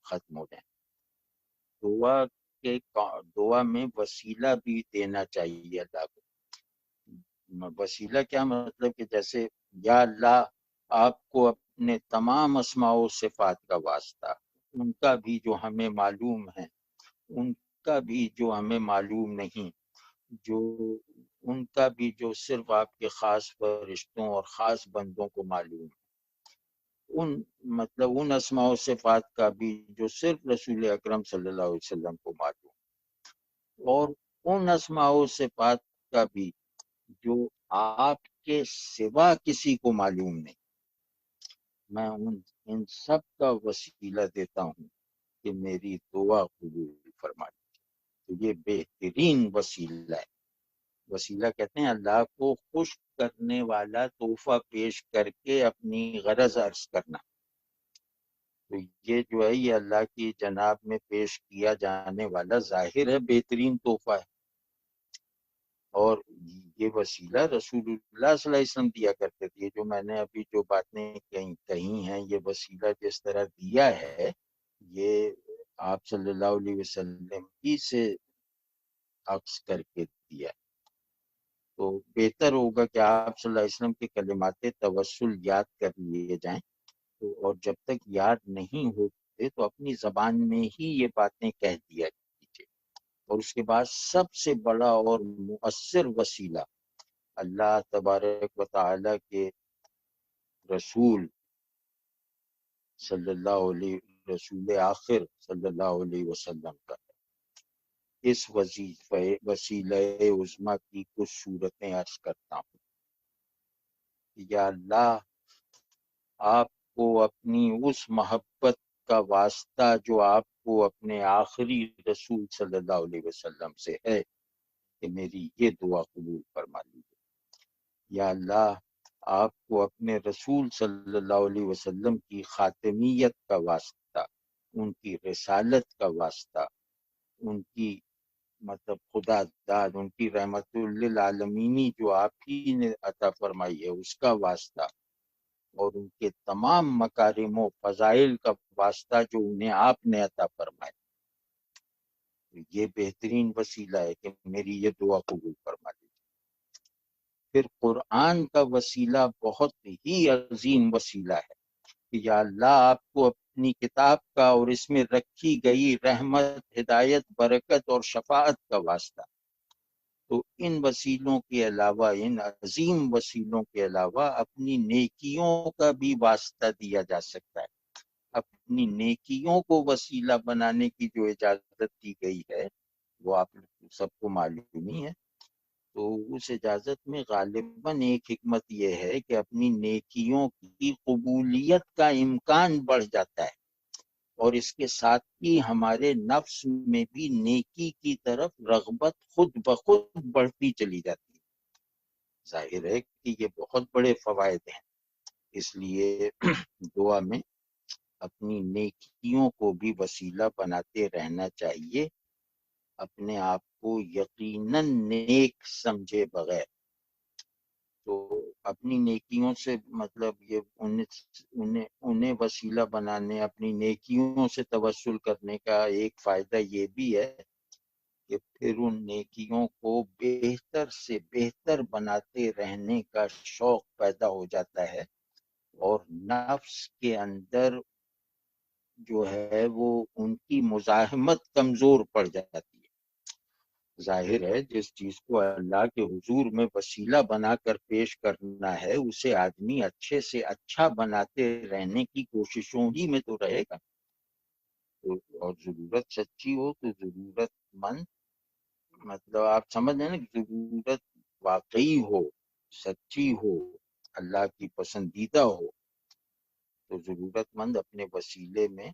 ختم ہو جائیں۔ دعا میں وسیلہ بھی دینا چاہیے اللہ کو۔ وسیلہ کیا مطلب کہ جیسے یا اللہ آپ کو اپنے تمام اسماء و صفات کا واسطہ، ان کا بھی جو ہمیں معلوم ہے، ان کا بھی جو ہمیں معلوم نہیں، جو ان کا بھی جو صرف آپ کے خاص فرشتوں اور خاص بندوں کو معلوم ہے، ان اسماء و صفات کا بھی جو صرف رسول اکرم صلی اللہ علیہ وسلم کو معلوم، اور ان اسماء و صفات کا بھی جو آپ کے سوا کسی کو معلوم نہیں، میں ان سب کا وسیلہ دیتا ہوں کہ میری دعا قبول فرمائے۔ تو یہ بہترین وسیلہ ہے۔ وسیلہ کہتے ہیں اللہ کو خوش کرنے والا تحفہ پیش کر کے اپنی غرض عرض کرنا۔ تو یہ جو ہے یہ اللہ کی جناب میں پیش کیا جانے والا ظاہر ہے بہترین تحفہ ہے، اور یہ وسیلہ رسول اللہ صلی اللہ علیہ وسلم دیا کرتے تھے۔ جو میں نے ابھی جو باتیں کہی ہیں، یہ وسیلہ جس طرح دیا ہے، یہ آپ صلی اللہ علیہ وسلم ہی سے عکس کر کے دیا ہے۔ تو بہتر ہوگا کہ آپ صلی اللہ علیہ وسلم کے کلمات توسل یاد کر لیے جائیں، اور جب تک یاد نہیں ہوتے تو اپنی زبان میں ہی یہ باتیں کہہ دیا کیجیے۔ اور اس کے بعد سب سے بڑا اور مؤثر وسیلہ اللہ تبارک و تعالی کے رسول صلی اللہ علیہ رسول آخر صلی اللہ علیہ وسلم کا ہے۔ اس وسیلہ عظمیٰ کی کچھ صورتیں عرض کرتا ہوں۔ یا اللہ آپ کو اپنی اس محبت کا واسطہ جو آپ کو اپنے آخری رسول صلی اللہ علیہ وسلم سے ہے، کہ میری یہ دعا قبول فرما لیجیے۔ یا اللہ آپ کو اپنے رسول صلی اللہ علیہ وسلم کی خاتمیت کا واسطہ، ان کی رسالت کا واسطہ، ان کی مطلب خدا داد، ان کی رحمت للعالمینی جو آپ ہی نے عطا فرمائی ہے، اس کا واسطہ، اور ان کے تمام مکارم و فضائل کا واسطہ جو انہیں آپ نے عطا فرمایا۔ یہ بہترین وسیلہ ہے کہ میری یہ دعا قبول فرما لیجیے۔ پھر قرآن کا وسیلہ بہت ہی عظیم وسیلہ ہے کہ یا اللہ آپ کو اپنی کتاب کا اور اس میں رکھی گئی رحمت، ہدایت، برکت اور شفاعت کا واسطہ، تو ان وسیلوں کے علاوہ، ان عظیم وسیلوں کے علاوہ اپنی نیکیوں کا بھی واسطہ دیا جا سکتا ہے۔ اپنی نیکیوں کو وسیلہ بنانے کی جو اجازت دی گئی ہے وہ آپ سب کو معلوم ہی ہے۔ تو اس اجازت میں غالباً ایک حکمت یہ ہے کہ اپنی نیکیوں کی قبولیت کا امکان بڑھ جاتا ہے، اور اس کے ساتھ ہی ہمارے نفس میں بھی نیکی کی طرف رغبت خود بخود بڑھتی چلی جاتی ہے۔ ظاہر ہے کہ یہ بہت بڑے فوائد ہیں، اس لیے دعا میں اپنی نیکیوں کو بھی وسیلہ بناتے رہنا چاہیے، اپنے آپ کو یقیناً نیک سمجھے بغیر۔ تو اپنی نیکیوں سے مطلب یہ انہیں وسیلہ بنانے، اپنی نیکیوں سے توسل کرنے کا ایک فائدہ یہ بھی ہے کہ پھر ان نیکیوں کو بہتر سے بہتر بناتے رہنے کا شوق پیدا ہو جاتا ہے، اور نفس کے اندر جو ہے وہ ان کی مزاحمت کمزور پڑ جاتی ہے۔ ظاہر ہے جس چیز کو اللہ کے حضور میں وسیلہ بنا کر پیش کرنا ہے اسے آدمی اچھے سے اچھا بناتے رہنے کی کوششوں ہی میں تو رہے گا۔ اور ضرورت سچی ہو تو ضرورت مند، مطلب آپ سمجھ رہے ہیں نا، ضرورت واقعی ہو، سچی ہو، اللہ کی پسندیدہ ہو، تو ضرورت مند اپنے وسیلے میں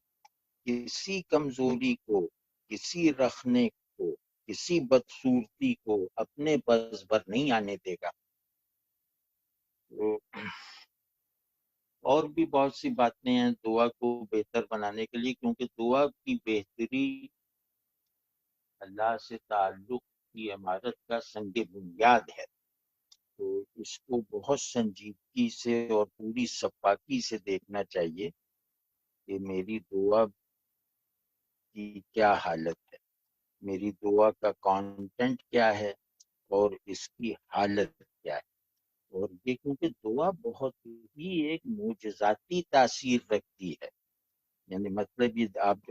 کسی کمزوری کو، کسی رکھنے کو، کسی بدصورتی کو اپنے بس بھر نہیں آنے دے گا۔ اور بھی بہت سی باتیں ہیں دعا کو بہتر بنانے کے لیے، کیونکہ دعا کی بہتری اللہ سے تعلق کی عمارت کا سنگ بنیاد ہے۔ تو اس کو بہت سنجیدگی سے اور پوری صفائی سے دیکھنا چاہیے کہ میری دعا کی کیا حالت ہے، میری دعا کا کانٹینٹ کیا ہے، اور اس کی حالت کیا ہے۔ اور یہ کیونکہ دعا بہت ہی ایک معجزاتی تاثیر رکھتی ہے، یعنی مطلب یہ آپ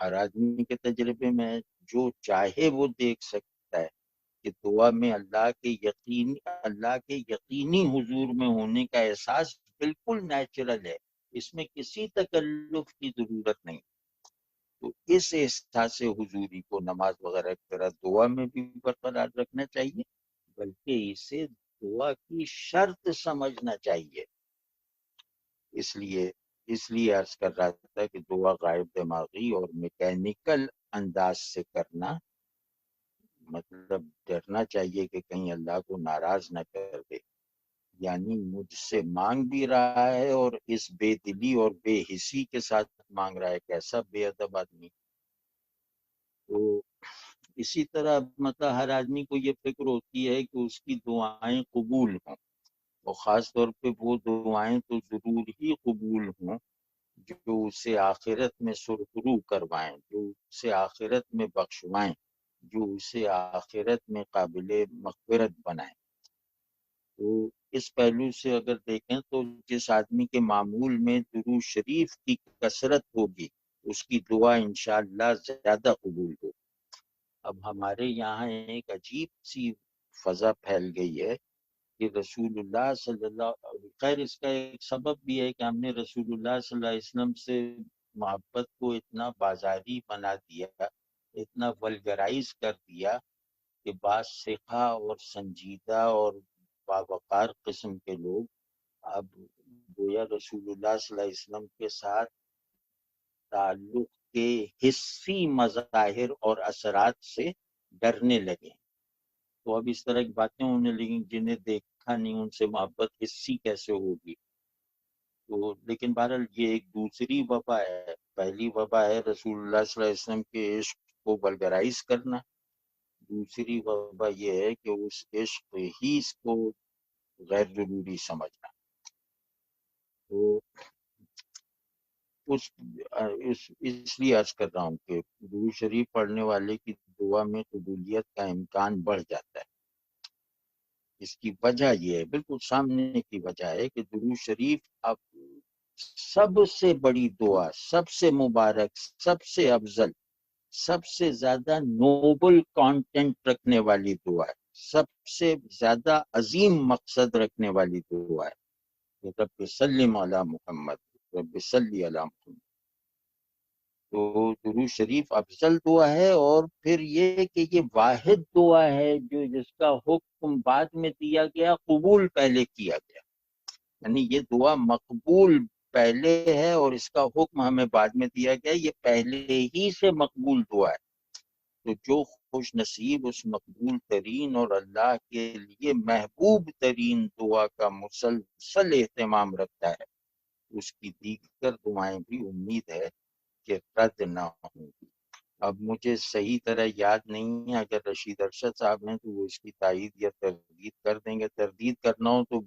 ہر آدمی کے تجربے میں جو چاہے وہ دیکھ سکتا ہے کہ دعا میں اللہ کے یقینی حضور میں ہونے کا احساس بالکل نیچرل ہے، اس میں کسی تکلف کی ضرورت نہیں۔ تو اس احساس حضوری کو نماز وغیرہ کی طرح دعا میں بھی برقرار رکھنا چاہیے، بلکہ اسے دعا کی شرط سمجھنا چاہیے۔ اس لیے عرض کر رہا تھا کہ دعا غائب دماغی اور میکینیکل انداز سے کرنا، مطلب ڈرنا چاہیے کہ کہیں اللہ کو ناراض نہ کر دے، یعنی مجھ سے مانگ بھی رہا ہے اور اس بے دلی اور بے حسی کے ساتھ مانگ رہا ہے، کیسا بے ادب آدمی۔ تو اسی طرح مطلب ہر آدمی کو یہ فکر ہوتی ہے کہ اس کی دعائیں قبول ہوں، اور خاص طور پہ وہ دعائیں تو ضرور ہی قبول ہوں جو اسے آخرت میں سرخرو کروائیں، جو اسے آخرت میں بخشوائیں، جو اسے آخرت میں قابل مغفرت بنائیں۔ تو اس پہلو سے اگر دیکھیں تو جس آدمی کے معمول میں درود شریف کی کثرت ہوگی اس کی دعا انشاءاللہ زیادہ قبول ہوگی۔ اب ہمارے یہاں ایک عجیب سی فضا پھیل گئی ہے کہ رسول اللہ صلی اللہ، خیر اس کا ایک سبب بھی ہے کہ ہم نے رسول اللہ صلی اللہ علیہ وسلم سے محبت کو اتنا بازاری بنا دیا، اتنا ولگرائز کر دیا کہ بعض سکھا اور سنجیدہ اور باوقار قسم کے لوگ اب گویا رسول اللہ صلی اللہ علیہ وسلم کے ساتھ تعلق کے حسی مظاہر اور اثرات سے ڈرنے لگے۔ تو اب اس طرح کی باتیں ہونے لگیں جنہیں دیکھا نہیں ان سے محبت حسی کیسے ہوگی۔ تو لیکن بہرحال یہ ایک دوسری وبا ہے۔ پہلی وبا ہے رسول اللہ صلی اللہ علیہ وسلم کے عشق کو ولگرائز کرنا، دوسری وبا یہ ہے کہ اس عشق ہی اس کو غیر ضروری سمجھنا۔ تو اس لیے عرض کر رہا ہوں کہ درود شریف پڑھنے والے کی دعا میں قبولیت کا امکان بڑھ جاتا ہے۔ اس کی وجہ یہ ہے، بالکل سامنے کی وجہ ہے کہ درود شریف اب سب سے بڑی دعا، سب سے مبارک، سب سے افضل سب سے زیادہ نوبل کانٹینٹ رکھنے والی دعا ہے، سب سے زیادہ عظیم مقصد رکھنے والی دعا ہے، رب سلم علی محمد، رب صلی علی محمد۔ تو درود شریف افضل دعا ہے، اور پھر یہ کہ یہ واحد دعا ہے جو جس کا حکم بعد میں دیا گیا، قبول پہلے کیا گیا، یعنی یہ دعا مقبول پہلے ہے اور اس کا حکم ہمیں بعد میں دیا گیا، یہ پہلے ہی سے مقبول دعا ہے۔ تو جو خوش نصیب اس مقبول ترین اور اللہ کے لیے محبوب ترین دعا کا مسلسل اہتمام رکھتا ہے، اس کی دیگر دعائیں بھی امید ہے کہ رد نہ ہوں گی۔ اب مجھے صحیح طرح یاد نہیں ہے، اگر رشید ارشد صاحب ہیں تو وہ اس کی تائید یا تردید کر دیں گے، تردید کرنا ہو تو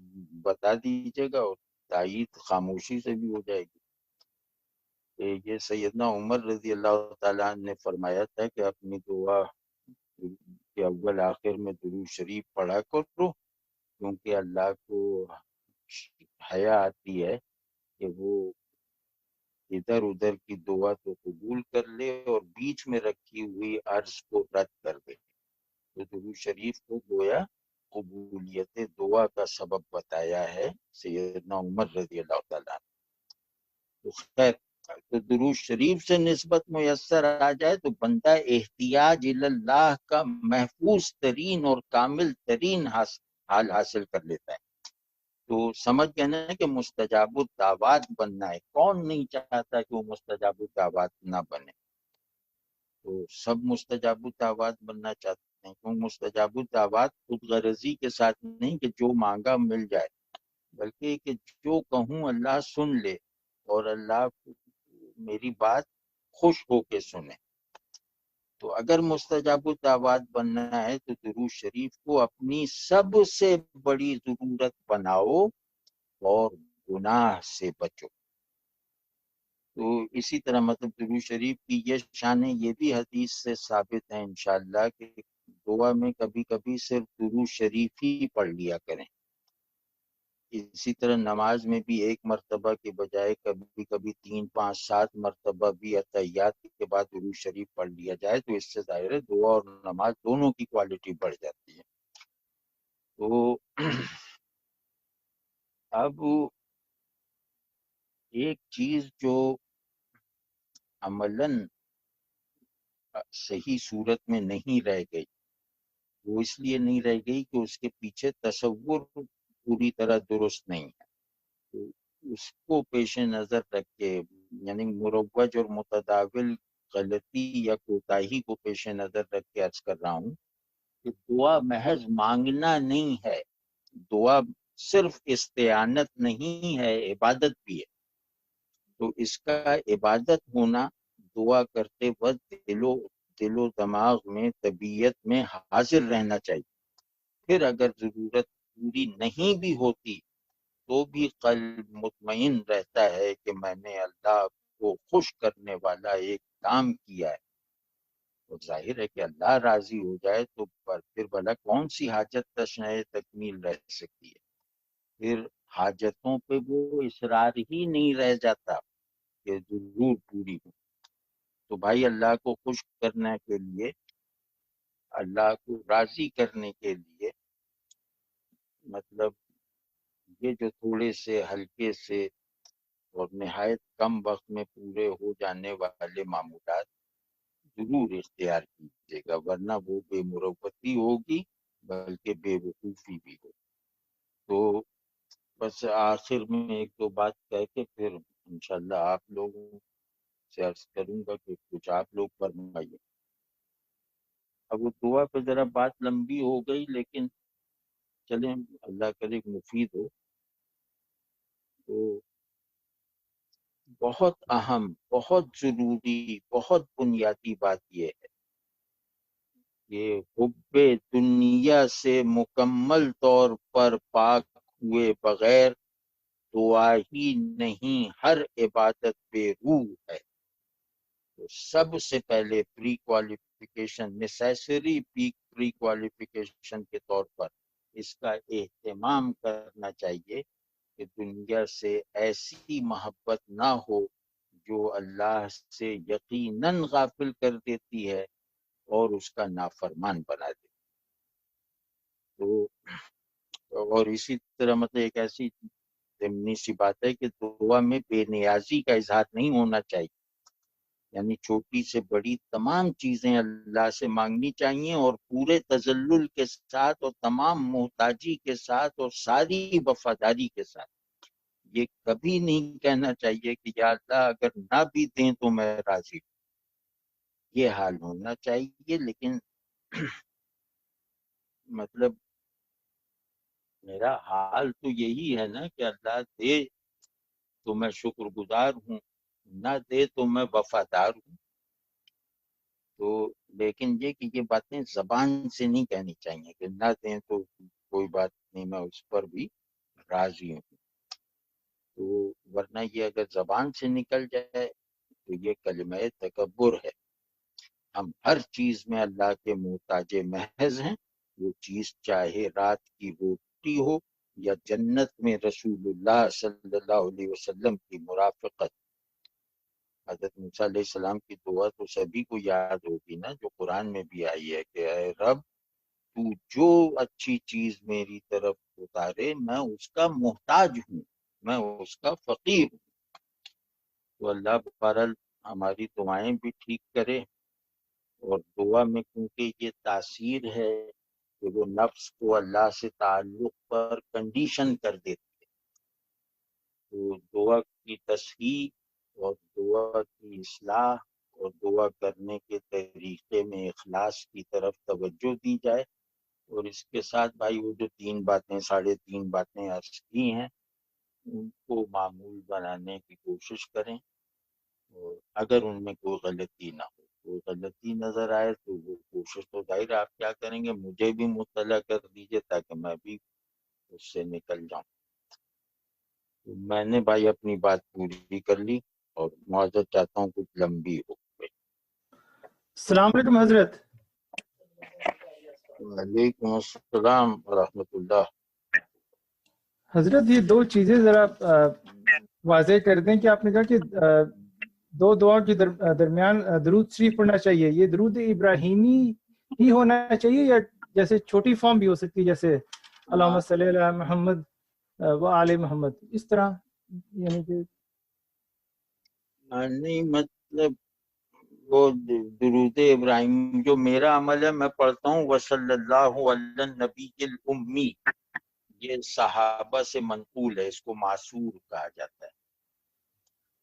بتا دیجیے گا، اور تائید خاموشی سے بھی ہو جائے گی۔ کہ یہ سیدنا عمر رضی اللہ تعالیٰ عنہ نے فرمایا تھا کہ اپنی دعا کے اول آخر میں درود شریف پڑھا کرو، کیونکہ اللہ کو حیا آتی ہے کہ وہ ادھر ادھر کی دعا تو قبول کر لے اور بیچ میں رکھی ہوئی عرض کو رد کر دے۔ تو درود شریف کو گویا قبولیت دعا کا سبب بتایا ہے سیدنا عمر رضی اللہ تعالیٰ عنہ۔ تو خیر، تو درود شریف سے نسبت میسر آ جائے تو بندہ احتیاج اللہ کا محفوظ ترین اور کامل ترین حال حاصل کر لیتا ہے۔ تو سمجھ گئے نا کہ مستجاب الدعوات بننا ہے، کون نہیں چاہتا کہ وہ مستجاب الدعوات نہ بنے؟ تو سب مستجاب الدعوات بننا چاہتے ہیں، کیوں مستجاب الدعوات خود غرضی کے ساتھ نہیں کہ جو مانگا مل جائے، بلکہ کہ جو کہوں اللہ سن لے اور اللہ میری بات خوش ہو کے سنے۔ تو اگر مستجاب الدعوات بننا ہے تو درود شریف کو اپنی سب سے بڑی ضرورت بناؤ اور گناہ سے بچو۔ تو اسی طرح مطلب درود شریف کی یہ شان ہے، یہ بھی حدیث سے ثابت ہے انشاءاللہ کہ دعا میں کبھی کبھی صرف درود شریف ہی پڑھ لیا کریں۔ اسی طرح نماز میں بھی ایک مرتبہ کے بجائے کبھی کبھی 3 5 7 مرتبہ بھی اتحیات کے بعد درود شریف پڑھ لیا جائے تو اس سے ظاہر ہے دعا اور نماز دونوں کی کوالٹی بڑھ جاتی ہے۔ تو اب ایک چیز جو عملاً صحیح صورت میں نہیں رہ گئی، وہ اس لیے نہیں رہ گئی کہ اس کے پیچھے تصور پوری طرح درست نہیں ہے۔ تو اس کو پیش نظر رکھ کے، یعنی مروج اور متداول غلطی یا کوتاہی کو پیش نظر رکھ کے عرض کر رہا ہوں کہ دعا محض مانگنا نہیں ہے، دعا صرف استعانت نہیں ہے، عبادت بھی ہے۔ تو اس کا عبادت ہونا دعا کرتے وقت دل و دماغ میں، طبیعت میں حاضر رہنا چاہیے۔ پھر اگر ضرورت پوری نہیں بھی ہوتی تو بھی قلب مطمئن رہتا ہے کہ میں نے اللہ کو خوش کرنے والا ایک کام کیا ہے، اور ظاہر ہے کہ اللہ راضی ہو جائے تو پھر بھلا کون سی حاجت تشنہ تکمیل رہ سکتی ہے؟ پھر حاجتوں پہ وہ اصرار ہی نہیں رہ جاتا کہ ضرور پوری ہو۔ تو بھائی اللہ کو خوش کرنے کے لیے، اللہ کو راضی کرنے کے لیے، مطلب یہ جو تھوڑے سے ہلکے سے اور نہایت کم وقت میں پورے ہو جانے والے معمولات ضرور اختیار کیجیے گا، ورنہ وہ بے مروتی ہوگی بلکہ بے وقوفی بھی ہو۔ تو بس آخر میں ایک دو بات کہہ کے پھر انشاءاللہ آپ لوگوں سے عرض کروں گا کہ کچھ آپ لوگ فرمائیے۔ اب وہ دعا پہ ذرا بات لمبی ہو گئی، لیکن چلیں اللہ کرے مفید ہو۔ تو بہت اہم، بہت ضروری، بہت بنیادی بات یہ ہے کہ حب دنیا سے مکمل طور پر پاک ہوئے بغیر دعا ہی نہیں، ہر عبادت بے روح ہے۔ تو سب سے پہلے پری کوالیفیکیشن، نیسیسری پری کوالیفیکیشن کے طور پر اس کا اہتمام کرنا چاہیے کہ دنیا سے ایسی محبت نہ ہو جو اللہ سے یقیناً غافل کر دیتی ہے اور اس کا نافرمان بنا دیتی تو اور اسی طرح مطلب ایک ایسی ضمنی سی بات ہے کہ دعا میں بے نیازی کا اظہار نہیں ہونا چاہیے، یعنی چھوٹی سے بڑی تمام چیزیں اللہ سے مانگنی چاہیے اور پورے تذلل کے ساتھ اور تمام محتاجی کے ساتھ اور ساری وفاداری کے ساتھ۔ یہ کبھی نہیں کہنا چاہیے کہ یا اللہ اگر نہ بھی دیں تو میں راضی ہوں، یہ حال ہونا چاہیے۔ لیکن مطلب میرا حال تو یہی ہے نا کہ اللہ دے تو میں شکر گزار ہوں، نہ دے تو میں وفادار ہوں۔ تو لیکن یہ کہ یہ باتیں زبان سے نہیں کہنی چاہیے کہ نہ دیں تو کوئی بات نہیں، میں اس پر بھی راضی ہوں۔ تو ورنہ یہ اگر زبان سے نکل جائے تو یہ کلمہ تکبر ہے۔ ہم ہر چیز میں اللہ کے محتاج محض ہیں، وہ چیز چاہے رات کی روٹی ہو یا جنت میں رسول اللہ صلی اللہ علیہ وسلم کی مرافقت۔ حضرت موسیٰ علیہ السلام کی دعا تو سبھی کو یاد ہوگی نا، جو قرآن میں بھی آئی ہے کہ اے رب تو جو اچھی چیز میری طرف اتارے میں اس کا محتاج ہوں، میں اس کا فقیر ہوں۔ تو اللہ بہرحال ہماری دعائیں بھی ٹھیک کرے، اور دعا میں کیونکہ یہ تاثیر ہے کہ وہ نفس کو اللہ سے تعلق پر کنڈیشن کر دیتی ہے۔ تو دعا کی تصحیح اور دعا کی اصلاح اور دعا کرنے کے طریقے میں اخلاص کی طرف توجہ دی جائے، اور اس کے ساتھ بھائی وہ جو 3 باتیں عرض کی ہیں ان کو معمول بنانے کی کوشش کریں، اور اگر ان میں کوئی غلطی نہ ہو، کوئی غلطی نظر آئے تو وہ کوشش تو ظاہر ہے آپ کیا کریں گے، مجھے بھی مطلع کر دیجئے تاکہ میں بھی اس سے نکل جاؤں۔ تو میں نے بھائی اپنی بات پوری کر لی، اور معذرت چاہتا ہوں کچھ لمبی ہو گئی۔ السلام علیکم حضرت۔ وعلیکم السلام ورحمۃ اللہ۔ حضرت یہ 2 چیزیں ذرا واضح کر دیں کہ آپ نے کہا کہ 2 دعاؤں کے درمیان درود شریف پڑھنا چاہیے، یہ درود ابراہیمی ہی ہونا چاہیے یا جیسے چھوٹی فارم بھی ہو سکتی ہے جیسے اللہم صلی علی محمد و آل محمد، اس طرح؟ یعنی کہ نہیں مطلب وہ درود ابراہیم جو میرا عمل ہے میں پڑھتا ہوں وصلی اللہ علی النبی الامی، یہ صحابہ سے منقول ہے، اس کو معصور کہا جاتا ہے،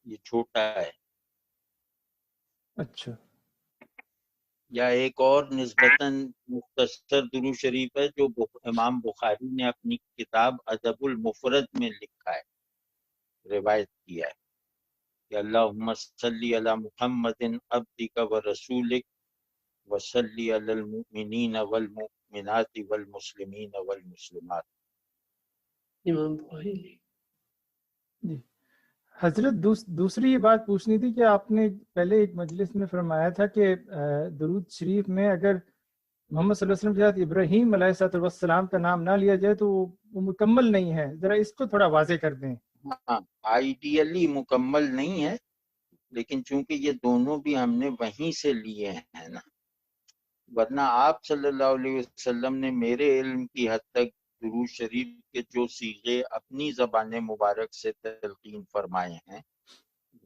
یہ چھوٹا ہے۔ اچھا، یا ایک اور نسبتاً مختصر درود شریف ہے جو امام بخاری نے اپنی کتاب ادب المفرد میں لکھا ہے، روایت کیا ہے کہ اللہم صلی علی محمد عبدک و رسولک وصلی علی المؤمنین والمؤمنات والمسلمین والمسلمات۔ امام بخاری۔ جی حضرت دوسری یہ بات پوچھنی تھی کہ آپ نے پہلے ایک مجلس میں فرمایا تھا کہ درود شریف میں اگر محمد صلی اللہ علیہ وسلم کے ساتھ ابراہیم علیہ السلام کا نام نہ لیا جائے تو وہ مکمل نہیں ہے، ذرا اس کو تھوڑا واضح کر دیں۔ ہاں آئیڈیلی مکمل نہیں ہے، لیکن چونکہ یہ دونوں بھی ہم نے وہیں سے لیے ہیں نا، ورنہ آپ صلی اللہ علیہ وسلم نے میرے علم کی حد تک درود شریف کے جو صیغے اپنی زبان مبارک سے تلقین فرمائے ہیں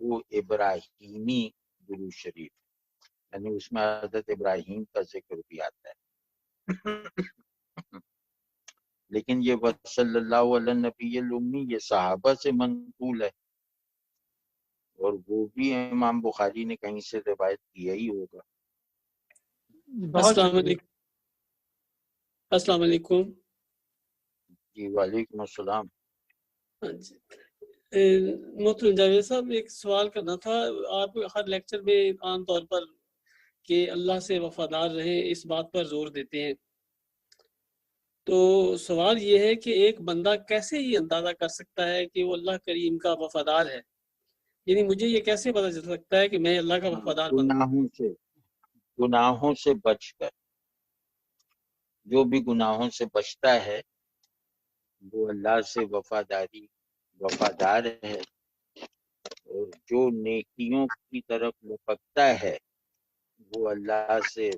وہ ابراہیمی درود شریف، یعنی اس میں حضرت ابراہیم کا ذکر بھی آتا ہے۔ لیکن یہ صلی اللہ علیہ نبی الامی یہ صحابہ سے منقول ہے، اور وہ بھی امام بخاری نے کہیں سے روایت کیا ہی ہوگا۔ بہت السلام علیکم۔ السلام علیکم۔ جی وعلیکم السلام۔ محترم جاوید صاحب ایک سوال کرنا تھا، آپ ہر لیکچر میں عام طور پر کہ اللہ سے وفادار رہیں اس بات پر زور دیتے ہیں، تو سوال یہ ہے کہ ایک بندہ کیسے یہ اندازہ کر سکتا ہے کہ وہ اللہ کریم کا وفادار ہے؟ یعنی مجھے یہ کیسے پتہ چل سکتا ہے کہ میں اللہ کا وفادار بندہ؟ گناہوں سے بچ کر، جو بھی گناہوں سے بچتا ہے وہ اللہ سے وفادار ہے، اور جو نیکیوں کی طرف لپکتا ہے وہ اللہ سے،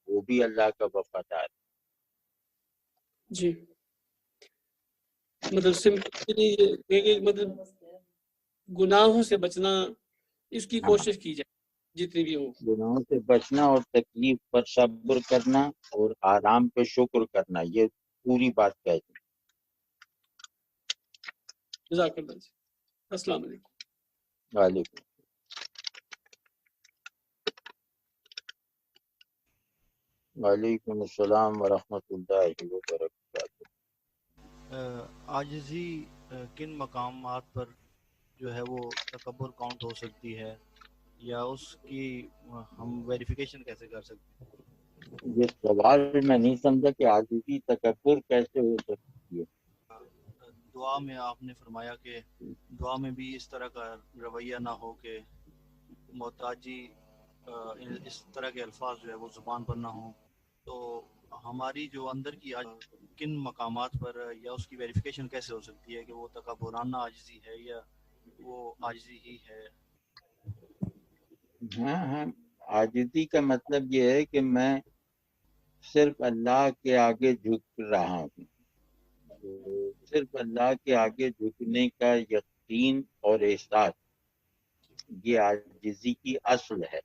وہ بھی اللہ کا وفادار ہے۔ جی مطلب سمپلی مطلب گناہوں سے بچنا، اس کی ہاں، کوشش کی جائے جتنی بھی ہو۔ گناہوں سے بچنا اور تکلیف پر صبر کرنا اور آرام پہ شکر کرنا، یہ پوری بات کہتے ہیں۔ جزاک اللہ جی، السلام علیکم۔ وعلیکم وعلیکم السلام ورحمۃ اللہ وبرکاتہ۔ عاجزی کن مقامات پر جو ہے وہ تکبر کاؤنٹ ہو سکتی ہے، یا اس کی ہم ویریفیکیشن کیسے کر سکتے ہیں؟ یہ سوال میں نہیں سمجھا کہ عاجزی تکبر کیسے ہو سکتی ہے۔ دعا میں آپ نے فرمایا کہ دعا میں بھی اس طرح کا رویہ نہ ہو کہ محتاجی اس طرح کے الفاظ جو ہے وہ زبان پر نہ ہوں، تو ہماری جو اندر کی کن مقامات پر یا اس کی ویریفیکیشن کیسے ہو سکتی ہے کہ وہ تکبرانہ عاجزی ہے یا وہ عاجزی ہی ہے؟ ہاں، عاجزی کا مطلب یہ ہے کہ میں صرف اللہ کے آگے جھک رہا ہوں، صرف اللہ کے آگے جھکنے کا یقین اور احساس، یہ عاجزی کی اصل ہے۔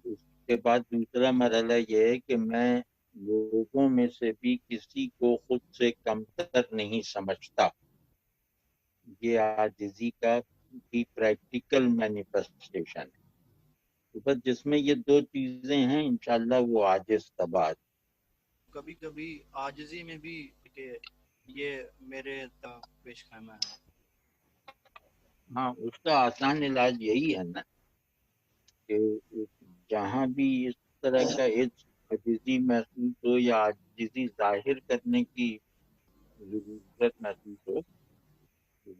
اس کے بعد دوسرا مرحلہ یہ ہے کہ میں لوگوں میں سے بھی کسی کو خود سے کمتر نہیں سمجھتا، یہ عاجزی کا بھی پریکٹیکل مینیفیسٹیشن ہے۔ تو بس جس میں یہ دو چیزیں ہیں انشاءاللہ وہ عاجز تباہ۔ کبھی کبھی عاجزی میں بھی کہ یہ میرے پیش خیمہ ہے۔ ہاں، اس کا آسان علاج یہی ہے نا کہ جہاں بھی اس طرح کا عاجزی محسوس ہو یا عاجزی ظاہر کرنے کی ضرورت محسوس ہو،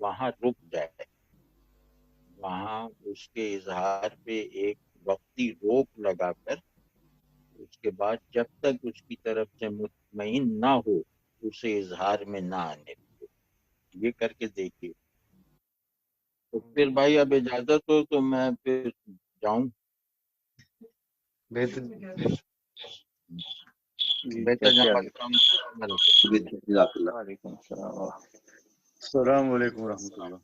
وہاں رک جائے، وہاں اس کے اظہار پہ ایک وقتی روک لگا کر اس کے بعد جب تک اس کی طرف سے مطمئن نہ ہو اسے اظہار میں نہ آنے دو۔ یہ کر کے دیکھیے۔ تو پھر بھائی اب اجازت ہو تو میں پھر جاؤں۔ بہتر جزاک اللہ۔ وعلیکم السلام السلام علیکم ورحمۃ اللہ۔